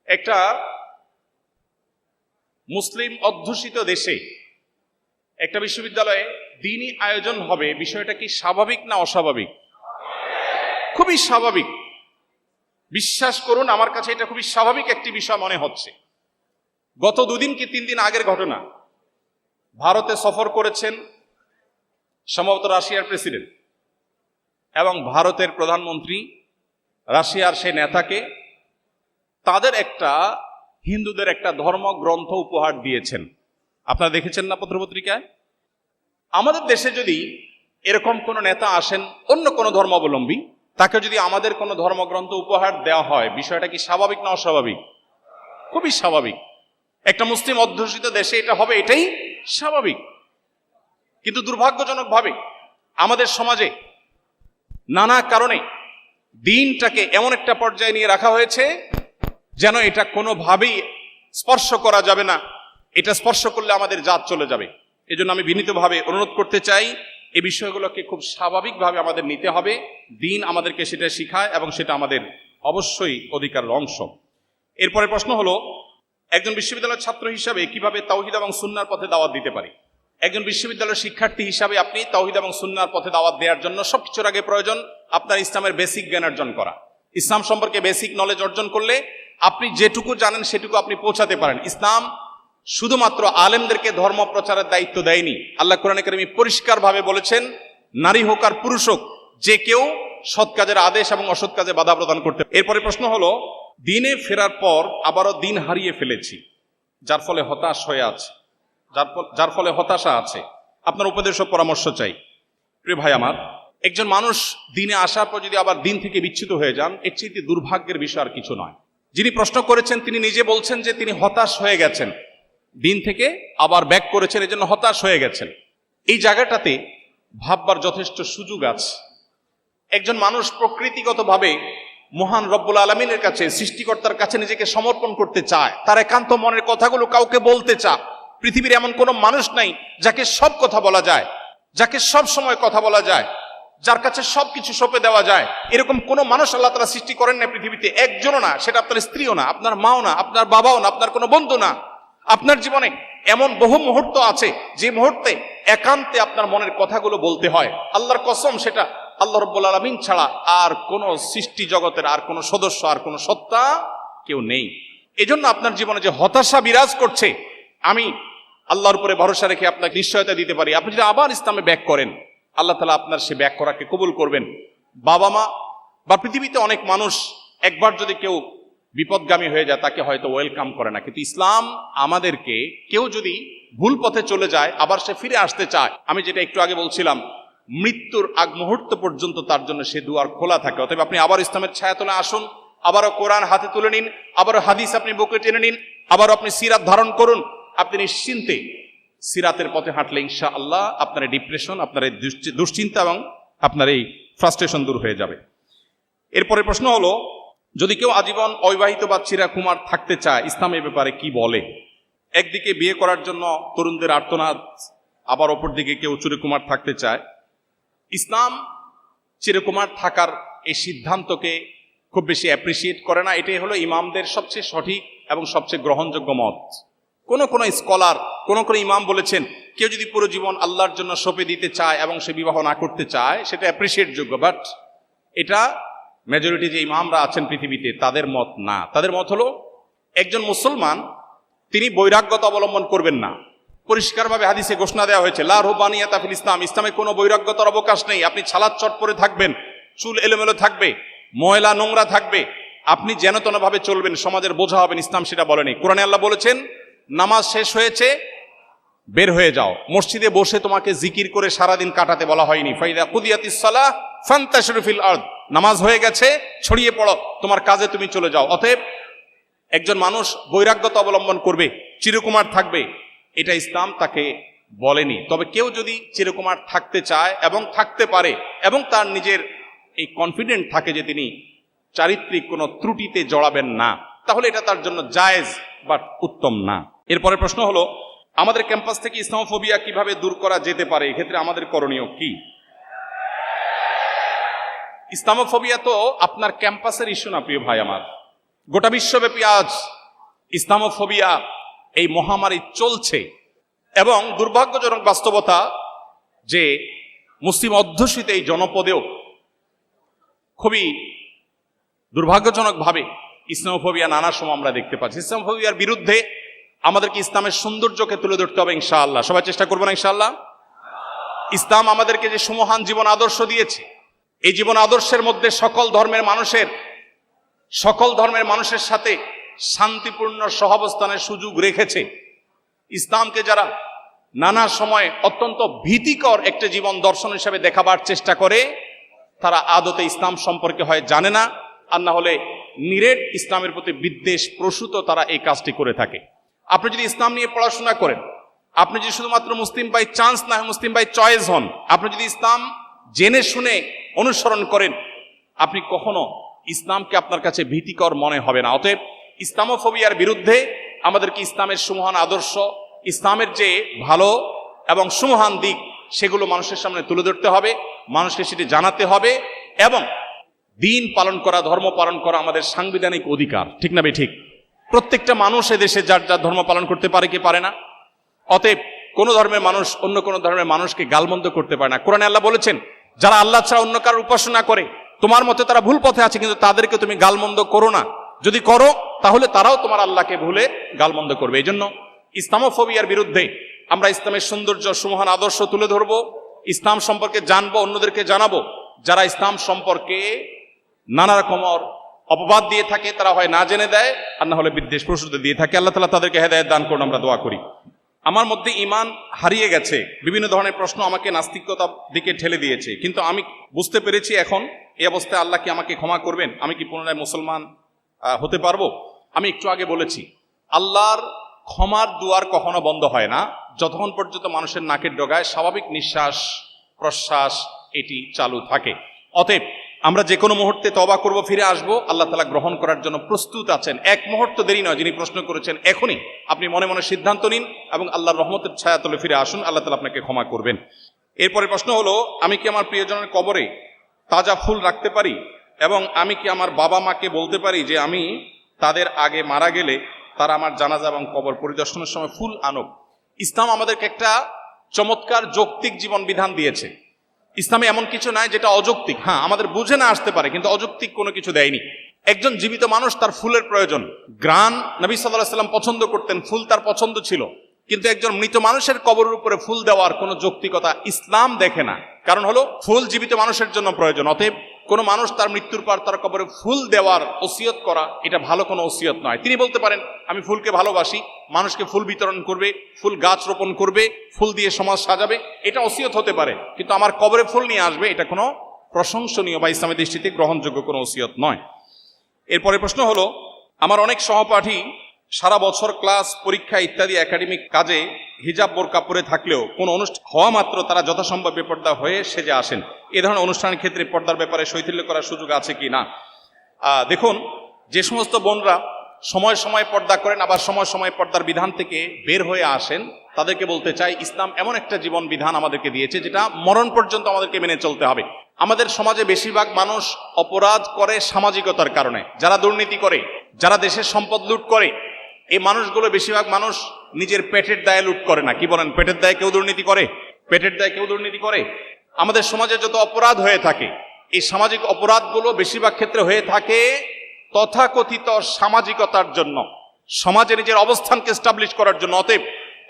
একটা মুসলিম অধ্যুষিত দেশে একটা বিশ্ববিদ্যালয়ে দ্বীনি আয়োজন হবে, বিষয়টা কি স্বাভাবিক না অস্বাভাবিক? খুবই স্বাভাবিক। বিশ্বাস করুন, আমার কাছে এটা খুবই স্বাভাবিক একটি বিষয় মনে হচ্ছে। গত 2 দিন কি 3 দিন আগের ঘটনা, ভারতে সফর করেছেন সম্ভবত রাশিয়ার প্রেসিডেন্ট, এবং ভারতের প্রধানমন্ত্রী রাশিয়ার সেই নেতাকে তাদের একটা হিন্দুদের একটা ধর্মগ্রন্থ উপহার দিয়েছেন। আপনারা দেখেছেন না পত্রপত্রিকায়? আমাদের দেশে যদি এরকম কোনো নেতা আসেন অন্য কোনো ধর্মাবলম্বী, তাকে যদি আমাদের কোনো ধর্মগ্রন্থ উপহার দেওয়া হয়, বিষয়টা কি স্বাভাবিক না অস্বাভাবিক? খুবই স্বাভাবিক। একটা মুসলিম অধ্যুষিত দেশে এটা হবে, এটাই স্বাভাবিক। কিন্তু দুর্ভাগ্যজনকভাবে আমাদের সমাজে নানা কারণে দিনটাকে এমন একটা পর্যায়ে নিয়ে রাখা হয়েছে যেন এটা কোনোভাবেই স্পর্শ করা যাবে না, এটা স্পর্শ করলে আমাদের জাত চলে যাবে। এজন্য আমি বিনীতভাবে অনুরোধ করতে চাই, এই বিষয়গুলোকে খুব স্বাভাবিকভাবে আমাদের নিতে হবে। দিন আমাদেরকে সেটা শিখায় এবং সেটা আমাদের অবশ্যই অধিকারের অংশ। এরপরে প্রশ্ন হলো, একজন বিশ্ববিদ্যালয়ের ছাত্র হিসাবে কিভাবে তাওহীদ এবং সুন্নাহর পথে দাওয়াত দিতে পারি? একজন বিশ্ববিদ্যালয়ের শিক্ষার্থী হিসাবে আপনি তাওহীদ এবং সুন্নাহর পথে দাওয়াত দেওয়ার জন্য সবকিছুর আগে প্রয়োজন আপনার ইসলামের বেসিক জ্ঞান অর্জন করা। ইসলাম সম্পর্কে বেসিক নলেজ অর্জন করলে আপনি যেটুকু জানেন সেটুকু আপনি পৌঁছাতে পারেন। ইসলাম শুধুমাত্র আলেমদেরকে ধর্ম প্রচারের দায়িত্ব দেয়নি। আল্লাহ কোরআনে কারীমে পরিষ্কারভাবে বলেছেন, নারী হোক আর পুরুষ হোক, যে কেউ সৎ কাজের আদেশ এবং অসৎ কাজে বাধা প্রদান করতে। এরপরে প্রশ্ন হলো, দিনে ফেরার পর আবারও দিন হারিয়ে ফেলেছি, যার ফলে হতাশ হয়ে আছে, যার ফলে হতাশা আছে, আপনার উপদেশ ও পরামর্শ চাই। প্রিয় ভাই আমার, একজন মানুষ দিনে আসার পর যদি আবার দিন থেকে বিচ্যুত হয়ে যান, এর চেয়ে দুর্ভাগ্যের বিষয় আর কিছু নয়। যিনি প্রশ্ন করেছেন তিনি নিজে বলছেন যে তিনি হতাশ হয়ে গেছেন, দিন থেকে আবার ব্যাক করেছেন, এজন্য হতাশ হয়ে গেছেন। এই জায়গাটাতে ভাববার যথেষ্ট সুযোগ আছে। একজন মানুষ প্রকৃতিগতভাবে মহান রব্বুল আলামিনের কাছে, সৃষ্টিকর্তার কাছে নিজেকে সমর্পণ করতে চায়, তার একান্ত মনের কথাগুলো কাউকে বলতে চায়। পৃথিবীর এমন কোনো মানুষ নাই যাকে সব কথা বলা যায়, যাকে সব সময় কথা বলা যায়, যার কাছে সবকিছু সঁপে দেওয়া যায়। এরকম কোনো মানুষ আল্লাহ তাআলা সৃষ্টি করেন না পৃথিবীতে, একজনও না। সেটা আপনার স্ত্রীও না, আপনার মাও না, আপনার বাবাও না, আপনার কোনো বন্ধু না। আপনার জীবনে এমন বহু মুহূর্ত আছে যে মুহূর্তে একান্তে আপনার মনের কথাগুলো বলতে হয়। আল্লাহর কসম, সেটা আল্লাহ রাব্বুল আলামিন ছাড়া আর কোনো সৃষ্টি জগতের আর কোনো সদস্য, আর কোনো সত্তা কেউ নেই। এজন্য আপনার জীবনে যে হতাশা বিরাজ করছে, আমি আল্লাহর উপরে ভরসা রেখে আপনাকে নিশ্চয়তা দিতে পারি, আপনি যদি আবার ইসলামে ব্যাক করেন, আল্লাহ তাআলা আপনার সে ব্যাক করাকে কবুল করবেন। বাবা মা বা পৃথিবীতে অনেক মানুষ একবার যদি কেউ বিপদগামী হয়ে যায় তাকে হয়তো ওয়েলকাম করে না, কিন্তু ইসলাম আমাদেরকে, কেউ যদি ভুল পথে চলে যায় আবার সে ফিরে আসতে চায়। আমি যেটা একটু আগে বলছিলাম, মৃত্যুর আগ মুহূর্ত পর্যন্ত তার জন্য সে দুয়ার খোলা থাকে। অতএব আপনি আবার ইসলামের ছায়াতলে আসুন, আবারও কোরআন হাতে তুলে নিন, আবারও হাদিস আপনি বুকে টেনে নিন, আবারও আপনি সিরাত ধারণ করুন। আপনি নিশ্চিন্তে সিরাতের পথে হাঁটলে ইনশাআল্লাহ আপনার এই ডিপ্রেশন, আপনার এই দুশ্চিন্তা এবং আপনার এই ফ্রাস্ট্রেশন দূর হয়ে যাবে। এরপরে প্রশ্ন হলো, যদি কেউ আজীবন অবিবাহিত বা চিরাকুমার থাকতে চায়, ইসলাম এ ব্যাপারে কি বলে? একদিকে বিয়ে করার জন্য তরুণদের আর্তনাদ, আবার অপর দিকে কেউ চিরকুমার থাকতে চায়। ইসলাম চিরকুমার থাকার এই সিদ্ধান্তকে খুব বেশি অ্যাপ্রিসিয়েট করে না। এটাই হলো ইমামদের সবচেয়ে সঠিক এবং সবচেয়ে গ্রহণযোগ্য মত। কোন স্কলার, কোন ইমাম বলেছেন, কেউ যদি পুরো জীবন আল্লাহর জন্য সঁপে দিতে চায় এবং সে বিবাহ না করতে চায়, সেটা অ্যাপ্রিসিয়েট যোগ্য। বাট এটা মেজরিটি যে ইমামরা আছেন পৃথিবীতে তাদের মত না। তাদের মত হলো, একজন মুসলমান তিনি বৈরাগ্যতা অবলম্বন করবেন না। পরিষ্কারভাবে হাদিসে ঘোষণা দেওয়া হয়েছে, লা রুহবানিয়াতা ফিল ইসলাম, ইসলামে কোনো বৈরাগ্যতার অবকাশ নেই। আপনি ছালাত চট পরে থাকবেন, চুল এলোমেলো থাকবে, ময়লা নোংরা থাকবে, আপনি যেন তেন ভাবে চলবেন, সমাজের বোঝা হবেন, ইসলাম সেটা বলেনি। কোরআনে আল্লাহ বলেছেন, নামাজ শেষ হয়েছে বের হয়ে যাও, মসজিদে বসে তোমাকে জিকির করে সারাদিন কাটাতে বলা হয়নি। ফাইদা কুদিয়াতিস সালাহ ফান্তাশিরু ফিল আরদ, নামাজ হয়ে গেছে, ছড়িয়ে পড়ো, তোমার কাজে তুমি চলে যাও। অতএব একজন মানুষ বৈরাগ্যতা অবলম্বন করবে, চিরকুমার থাকবে, এটা ইসলাম তাকে বলেনি। তবে কেউ যদি চিরকুমার থাকতে চায় এবং থাকতে পারে এবং তার নিজের এই কনফিডেন্ট থাকে যে তিনি চারিত্রিক কোনো ত্রুটিতে জড়াবেন না, তাহলে এটা তার জন্য জায়েজ বাট উত্তম না। এরপরে প্রশ্ন হলো, আমাদের ক্যাম্পাস থেকে ইসলামোফোবিয়া কিভাবে দূর করা যেতে পারে? এক্ষেত্রে আমাদের করণীয় কি? ইসলামোফোবিয়া তো আপনার ক্যাম্পাসের ইস্যু না প্রিয় ভাই আমার, গোটা বিশ্বব্যাপী আজ ইসলামোফোবিয়া এই মহামারী চলছে, এবং দুর্ভাগ্যজনক বাস্তবতা যে মুসলিম অধ্যুষিত এই জনপদেও খুবই দুর্ভাগ্যজনকভাবে ইসলামোফোবিয়া নানা সময় আমরা দেখতে পাচ্ছি। ইসলামোফোবিয়ার বিরুদ্ধে আমাদেরকে ইসলামের সৌন্দর্যকে তুলে ধরতে হবে ইনশাআল্লাহ। সবাই চেষ্টা করবো না ইনশাআল্লাহ? ইসলাম আমাদেরকে যে সুমহান জীবন আদর্শ দিয়েছে, এই জীবন আদর্শের মধ্যে সকল ধর্মের মানুষের সাথে শান্তিপূর্ণ সহাবস্থানের সুযোগ রেখেছে। ইসলামকে যারা নানা সময় অত্যন্ত ভীতিকর একটি জীবন দর্শন হিসেবে দেখাবার চেষ্টা করে, তারা আদতে ইসলাম সম্পর্কে হয় জানে না, আর না হলে নিরেট ইসলামের প্রতি বিদ্বেষ প্রসূত তারা এই কাজটি করে থাকে। আপনি যদি ইসলাম নিয়ে পড়াশোনা করেন, আপনি যদি শুধুমাত্র মুসলিম বাই চান্স না মুসলিম বাই চয়েস হন, আপনি যদি ইসলাম জেনে শুনে অনুসরণ করেন, আপনি কখনো ইসলামকে আপনার কাছে ভীতিকর মনে হবে না। অতএব ইসলামোফোবিয়ার বিরুদ্ধে আমাদেরকে ইসলামের সুমহান আদর্শ, ইসলামের যে ভালো এবং সুমহান দিক, সেগুলো মানুষের সামনে তুলে ধরতে হবে, মানুষকে সেটি জানাতে হবে। এবং দিন পালন করা, ধর্ম পালন করা আমাদের সাংবিধানিক অধিকার, ঠিক না বে ঠিক? প্রত্যেকটা মানুষ এদেশে যার যার ধর্ম পালন করতে পারে কি পারে না। অতএব কোন ধর্মের মানুষ অন্য কোন ধর্মের মানুষকে গালমন্দ করতে পারে না। কোরআনে আল্লাহ বলেছেন, যারা আল্লাহ ছাড়া অন্য কারোর উপাসনা করে, তোমার মতে তারা ভুল পথে আছে, কিন্তু তাদেরকে তুমি গালমন্দ করো না। যদি করো তাহলে তারাও তোমার আল্লাহকে ভুলে গালমন্দ করবে। এই জন্য ইসলামোফোবিয়ার বিরুদ্ধে আমরা ইসলামের সৌন্দর্য, সুমহান আদর্শ তুলে ধরবো, ইসলাম সম্পর্কে জানবো, অন্যদেরকে জানাবো। যারা ইসলাম সম্পর্কে নানা রকমের অপবাদ দিয়ে থাকে, তারা হয় না জেনে দেয়, আর না হলে বিদ্বেষ প্রসূত দিয়ে থাকে। আল্লাহ তাআলা তাদেরকে হেদায়েত দান করুন, আমরা দোয়া করি। আমার মধ্যে ঈমান হারিয়ে গেছে, বিভিন্ন ধরনের প্রশ্ন আমাকে নাস্তিকতার দিকে ঠেলে দিয়েছে, কিন্তু আমি বুঝতে পেরেছি এখন এই অবস্থায় আল্লাহ কি আমাকে ক্ষমা করবেন? আমি কি পুনরায় মুসলমান হতে পারবো? আমি একটু আগে বলেছি, আল্লাহর ক্ষমার দুয়ার কখনো বন্ধ হয় না যতক্ষণ পর্যন্ত মানুষের নাকের ডগায় স্বাভাবিক নিঃশ্বাস প্রশ্বাস এটি চালু থাকে। অতএব আমরা যে কোনো মুহূর্তে তওবা করব, ফিরে আসব, আল্লাহ তাআলা গ্রহণ করার জন্য প্রস্তুত আছেন। এক মুহূর্ত দেরি নয়। যিনি প্রশ্ন করেছেন, এখনই আপনি মনে মনে সিদ্ধান্ত নিন এবং আল্লাহর রহমতের ছায়াতলে ফিরে আসুন, আল্লাহ তাআলা আপনাকে ক্ষমা করবেন। এরপরে প্রশ্ন হলো, আমি কি আমার প্রিয়জনের কবরে তাজা ফুল রাখতে পারি, এবং আমি কি আমার বাবা মাকে বলতে পারি যে আমি তাদের আগে মারা গেলে তারা আমার জানাজা এবং কবর পরিদর্শনের সময় ফুল আনুক? ইসলাম আমাদেরকে একটা চমৎকার যৌক্তিক জীবন বিধান দিয়েছে। ইসলামে এমন কিছু নাই যেটা অযৌক্তিক। হ্যাঁ, আমাদের বুঝে না আসতে পারে, কিন্তু অযৌক্তিক কোনো কিছু দেয়নি। একজন জীবিত মানুষ, তার ফুলের প্রয়োজন। গ্রান নবী সাল্লাল্লাহু আলাইহি ওয়াসাল্লাম পছন্দ করতেন, ফুল তার পছন্দ ছিল, কিন্তু একজন মৃত মানুষের কবরের উপরে ফুল দেওয়ার কোনো যৌক্তিকতা ইসলাম দেখে না। কারণ হলো, ফুল জীবিত মানুষের জন্য প্রয়োজন। অতএব কোনো মানুষ তার মৃত্যুর পর তার কবরে ফুল দেওয়ার ওসিয়ত করা, এটা ভালো কোনো ওসিয়ত নয়। তিনি বলতে পারেন, আমি ফুলকে ভালোবাসি, মানুষকে ফুল বিতরণ করবে, ফুল গাছ রোপণ করবে, ফুল দিয়ে সমাজ সাজাবে, এটা ওসিয়ত হতে পারে, কিন্তু আমার কবরে ফুল নিয়ে আসবে, এটা কোনো প্রশংসনীয় বা ইসলামের দৃষ্টিতে গ্রহণযোগ্য কোনো ওসিয়ত নয়। এরপরে প্রশ্ন হলো, আমার অনেক সহপাঠী সারা বছর ক্লাস, পরীক্ষা ইত্যাদি একাডেমিক কাজে হিজাব বোরকা পরে থাকলেও কোনো অনুষ্ঠান হওয়া মাত্র তারা যথাসম্ভব বেপর্দা হয়ে সেজে আসেন। এ ধরনের অনুষ্ঠানের ক্ষেত্রে পর্দার ব্যাপারে শৈথিল্য করার সুযোগ আছে কি না? দেখুন, যে সমস্ত বোনরা সময় সময় পর্দা করেন, আবার সময় সময় পর্দার বিধান থেকে বের হয়ে আসেন, তাদেরকে বলতে চাই, ইসলাম এমন একটা জীবন বিধান আমাদেরকে দিয়েছে যেটা মরণ পর্যন্ত আমাদেরকে মেনে চলতে হবে। আমাদের সমাজে বেশিরভাগ মানুষ অপরাধ করে সামাজিকতার কারণে। যারা দুর্নীতি করে, যারা দেশের সম্পদ লুট করে, এই মানুষগুলো বেশিরভাগ মানুষ নিজের পেটের দায়ে লুট করে না। কি বলেন? পেটের দায়ে কেউ দুর্নীতি করে? পেটের দায়ে কেউ দুর্নীতি করে? আমাদের সমাজে যত অপরাধ হয়ে থাকে, এই সামাজিক অপরাধগুলো বেশিরভাগ ক্ষেত্রে হয়ে থাকে তথাকথিত সামাজিকতার জন্য, সমাজে নিজের অবস্থানকে এস্টাবলিশ করার জন্য। অতএব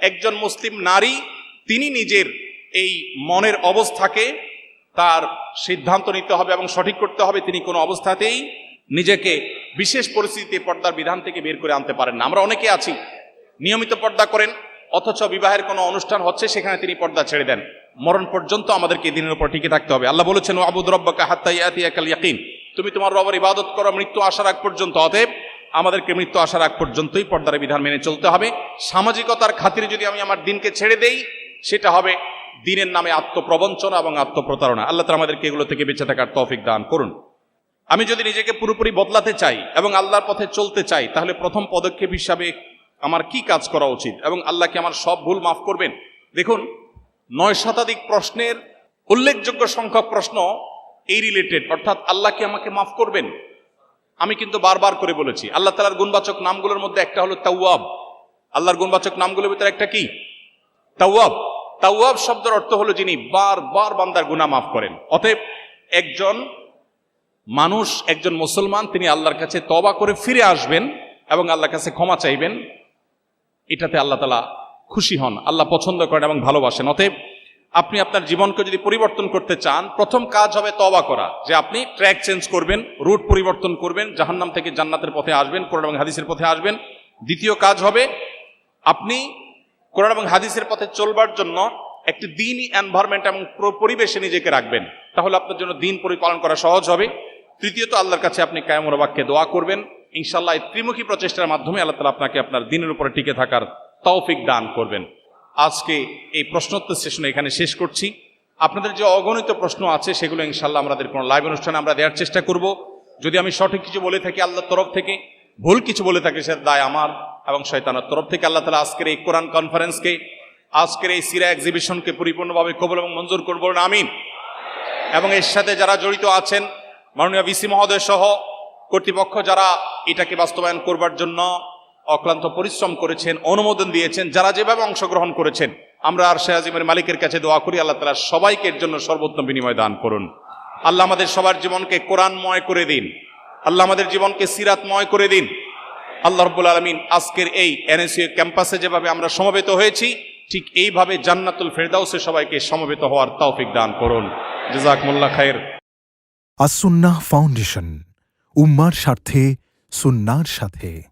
একজন মুসলিম নারী, তিনি নিজের এই মনের অবস্থাকে তার সিদ্ধান্ত নিতে হবে এবং সঠিক করতে হবে। তিনি কোনো অবস্থাতেই নিজেকে বিশেষ পরিস্থিতিতে পর্দার বিধান থেকে বের করে আনতে পারেন না। আমরা অনেকে আছি নিয়মিত পর্দা করেন, অথচ বিবাহের কোনো অনুষ্ঠান হচ্ছে সেখানে তিনি পর্দা ছেড়ে দেন। মরণ পর্যন্ত আমাদেরকে দিনের উপর টিকে থাকতে হবে। আল্লাহ বলেছেন, ওয়াবুদ রব্বাকা হাত্তা ইয়াতিয়াকাল ইয়াকিন, তুমি তোমার রবের ইবাদত করো মৃত্যু আসার আগ পর্যন্ত। অতএব আমাদেরকে মৃত্যু আসার আগ পর্যন্তই পর্দার বিধান মেনে চলতে হবে। সামাজিকতার খাতিরে যদি আমি আমার দিনকে ছেড়ে দেই, সেটা হবে দিনের নামে আত্মপ্রবঞ্চনা এবং আত্মপ্রতারণা। আল্লাহ তাআলা আমাদেরকে এগুলো থেকে বেঁচে থাকার তৌফিক দান করুন। আমি যদি নিজেকে পুরোপুরি বদলাতে চাই এবং আল্লাহর পথে চলতে চাই, তাহলে প্রথম পদক্ষেপ হিসাবে আমার কি কাজ করা উচিত এবং আল্লাহ কি আমার সব ভুল মাফ করবেন? দেখুন, 9 শতাধিক প্রশ্নের উল্লেখযোগ্য সংখ্যক প্রশ্ন এই রিলেটেড, অর্থাৎ আল্লাহ কি আমাকে মাফ করবেন? আমি কিন্তু বারবার করে বলেছি আল্লাহ তাআলার গুণবাচক নামগুলোর মধ্যে একটা হলো তাওয়াব। আল্লাহর গুণবাচক নামগুলোর ভিতরে একটা কি? তাওয়াব। তাওয়াব শব্দের অর্থ হলো যিনি বারবার বান্দার গুনাহ মাফ করেন। অতএব একজন মানুষ, একজন মুসলমান, তিনি আল্লাহর কাছে তওবা করে ফিরে আসবেন এবং আল্লাহর কাছে ক্ষমা চাইবেন, এটাতে আল্লাহ তাআলা খুশি হন, আল্লাহ পছন্দ করেন এবং ভালোবাসেন। অতএব আপনি আপনার জীবনকে যদি পরিবর্তন করতে চান, প্রথম কাজ হবে তওবা করা, যে আপনি ট্র্যাক চেঞ্জ করবেন, রুট পরিবর্তন করবেন, জাহান্নাম থেকে জান্নাতের পথে আসবেন, কোরআন এবং হাদিসের পথে আসবেন। দ্বিতীয় কাজ হবে আপনি কোরআন এবং হাদিসের পথে চলবার জন্য একটি দ্বীনি এনভায়রনমেন্ট এবং পরিবেশে নিজেকে রাখবেন, তাহলে আপনার জন্য দ্বীন পরিপালন করা সহজ হবে। তৃতীয়ত আল্লাহর কাছে আপনি কায়মুর বাক্যে দোয়া করবেন। ইনশাআল্লাহ এই ত্রিমুখী প্রচেষ্টার মাধ্যমে আল্লাহ তাআলা আপনাকে আপনার দ্বীনের উপরে টিকে থাকার তৌফিক দান করবেন। আজকে এই প্রশ্নোত্তর সেশন এখানে শেষ করছি। আপনাদের যে অগণিত প্রশ্ন আছে সেগুলো ইনশাআল্লাহ আমাদের কোনো লাইভ অনুষ্ঠানে আমরা দেওয়ার চেষ্টা করব। যদি আমি সঠিক কিছু বলে থাকি আল্লাহর তরফ থেকে, ভুল কিছু বলে থাকি সেটা দায় আমার এবং শয়তানের তরফ থেকে। আল্লাহ তাআলা আজকের এই কোরআন কনফারেন্সকে, আজকের এই সিরা এক্সিবিশনকে পরিপূর্ণভাবে কবুল এবং মঞ্জুর করব না, আমিন। এবং এর সাথে যারা জড়িত আছেন, মাননীয় ভিসি মহোদয় সহ কর্তৃপক্ষ যারা এটাকে বাস্তবায়ন করবার জন্য অক্লান্ত পরিশ্রম করেছেন, অনুমোদন দিয়েছেন, যারা যেভাবে অংশগ্রহণ করেছেন, আমরা আরশে আজিমের মালিকের কাছে দোয়া করি আল্লাহ তাআলা সবাইকে এর জন্য সর্বোত্তম বিনিময় দান করুন। আল্লাহ আমাদের সবার জীবনকে কোরআনময় করে দিন, আল্লাহ আমাদের জীবনকে সিরাতময় করে দিন। আল্লাহ রাব্বুল আলামিন আজকের এই এনএসইউ ক্যাম্পাসে যেভাবে আমরা সমবেত হয়েছি, ঠিক এইভাবে জান্নাতুল ফেরদাউসে সবাইকে সমবেত হওয়ার তৌফিক দান করুন। জাযাকুমুল্লাহ খায়র। আস-সুন্নাহ ফাউন্ডেশন, উম্মার স্বার্থে সুন্নাহর সাথে।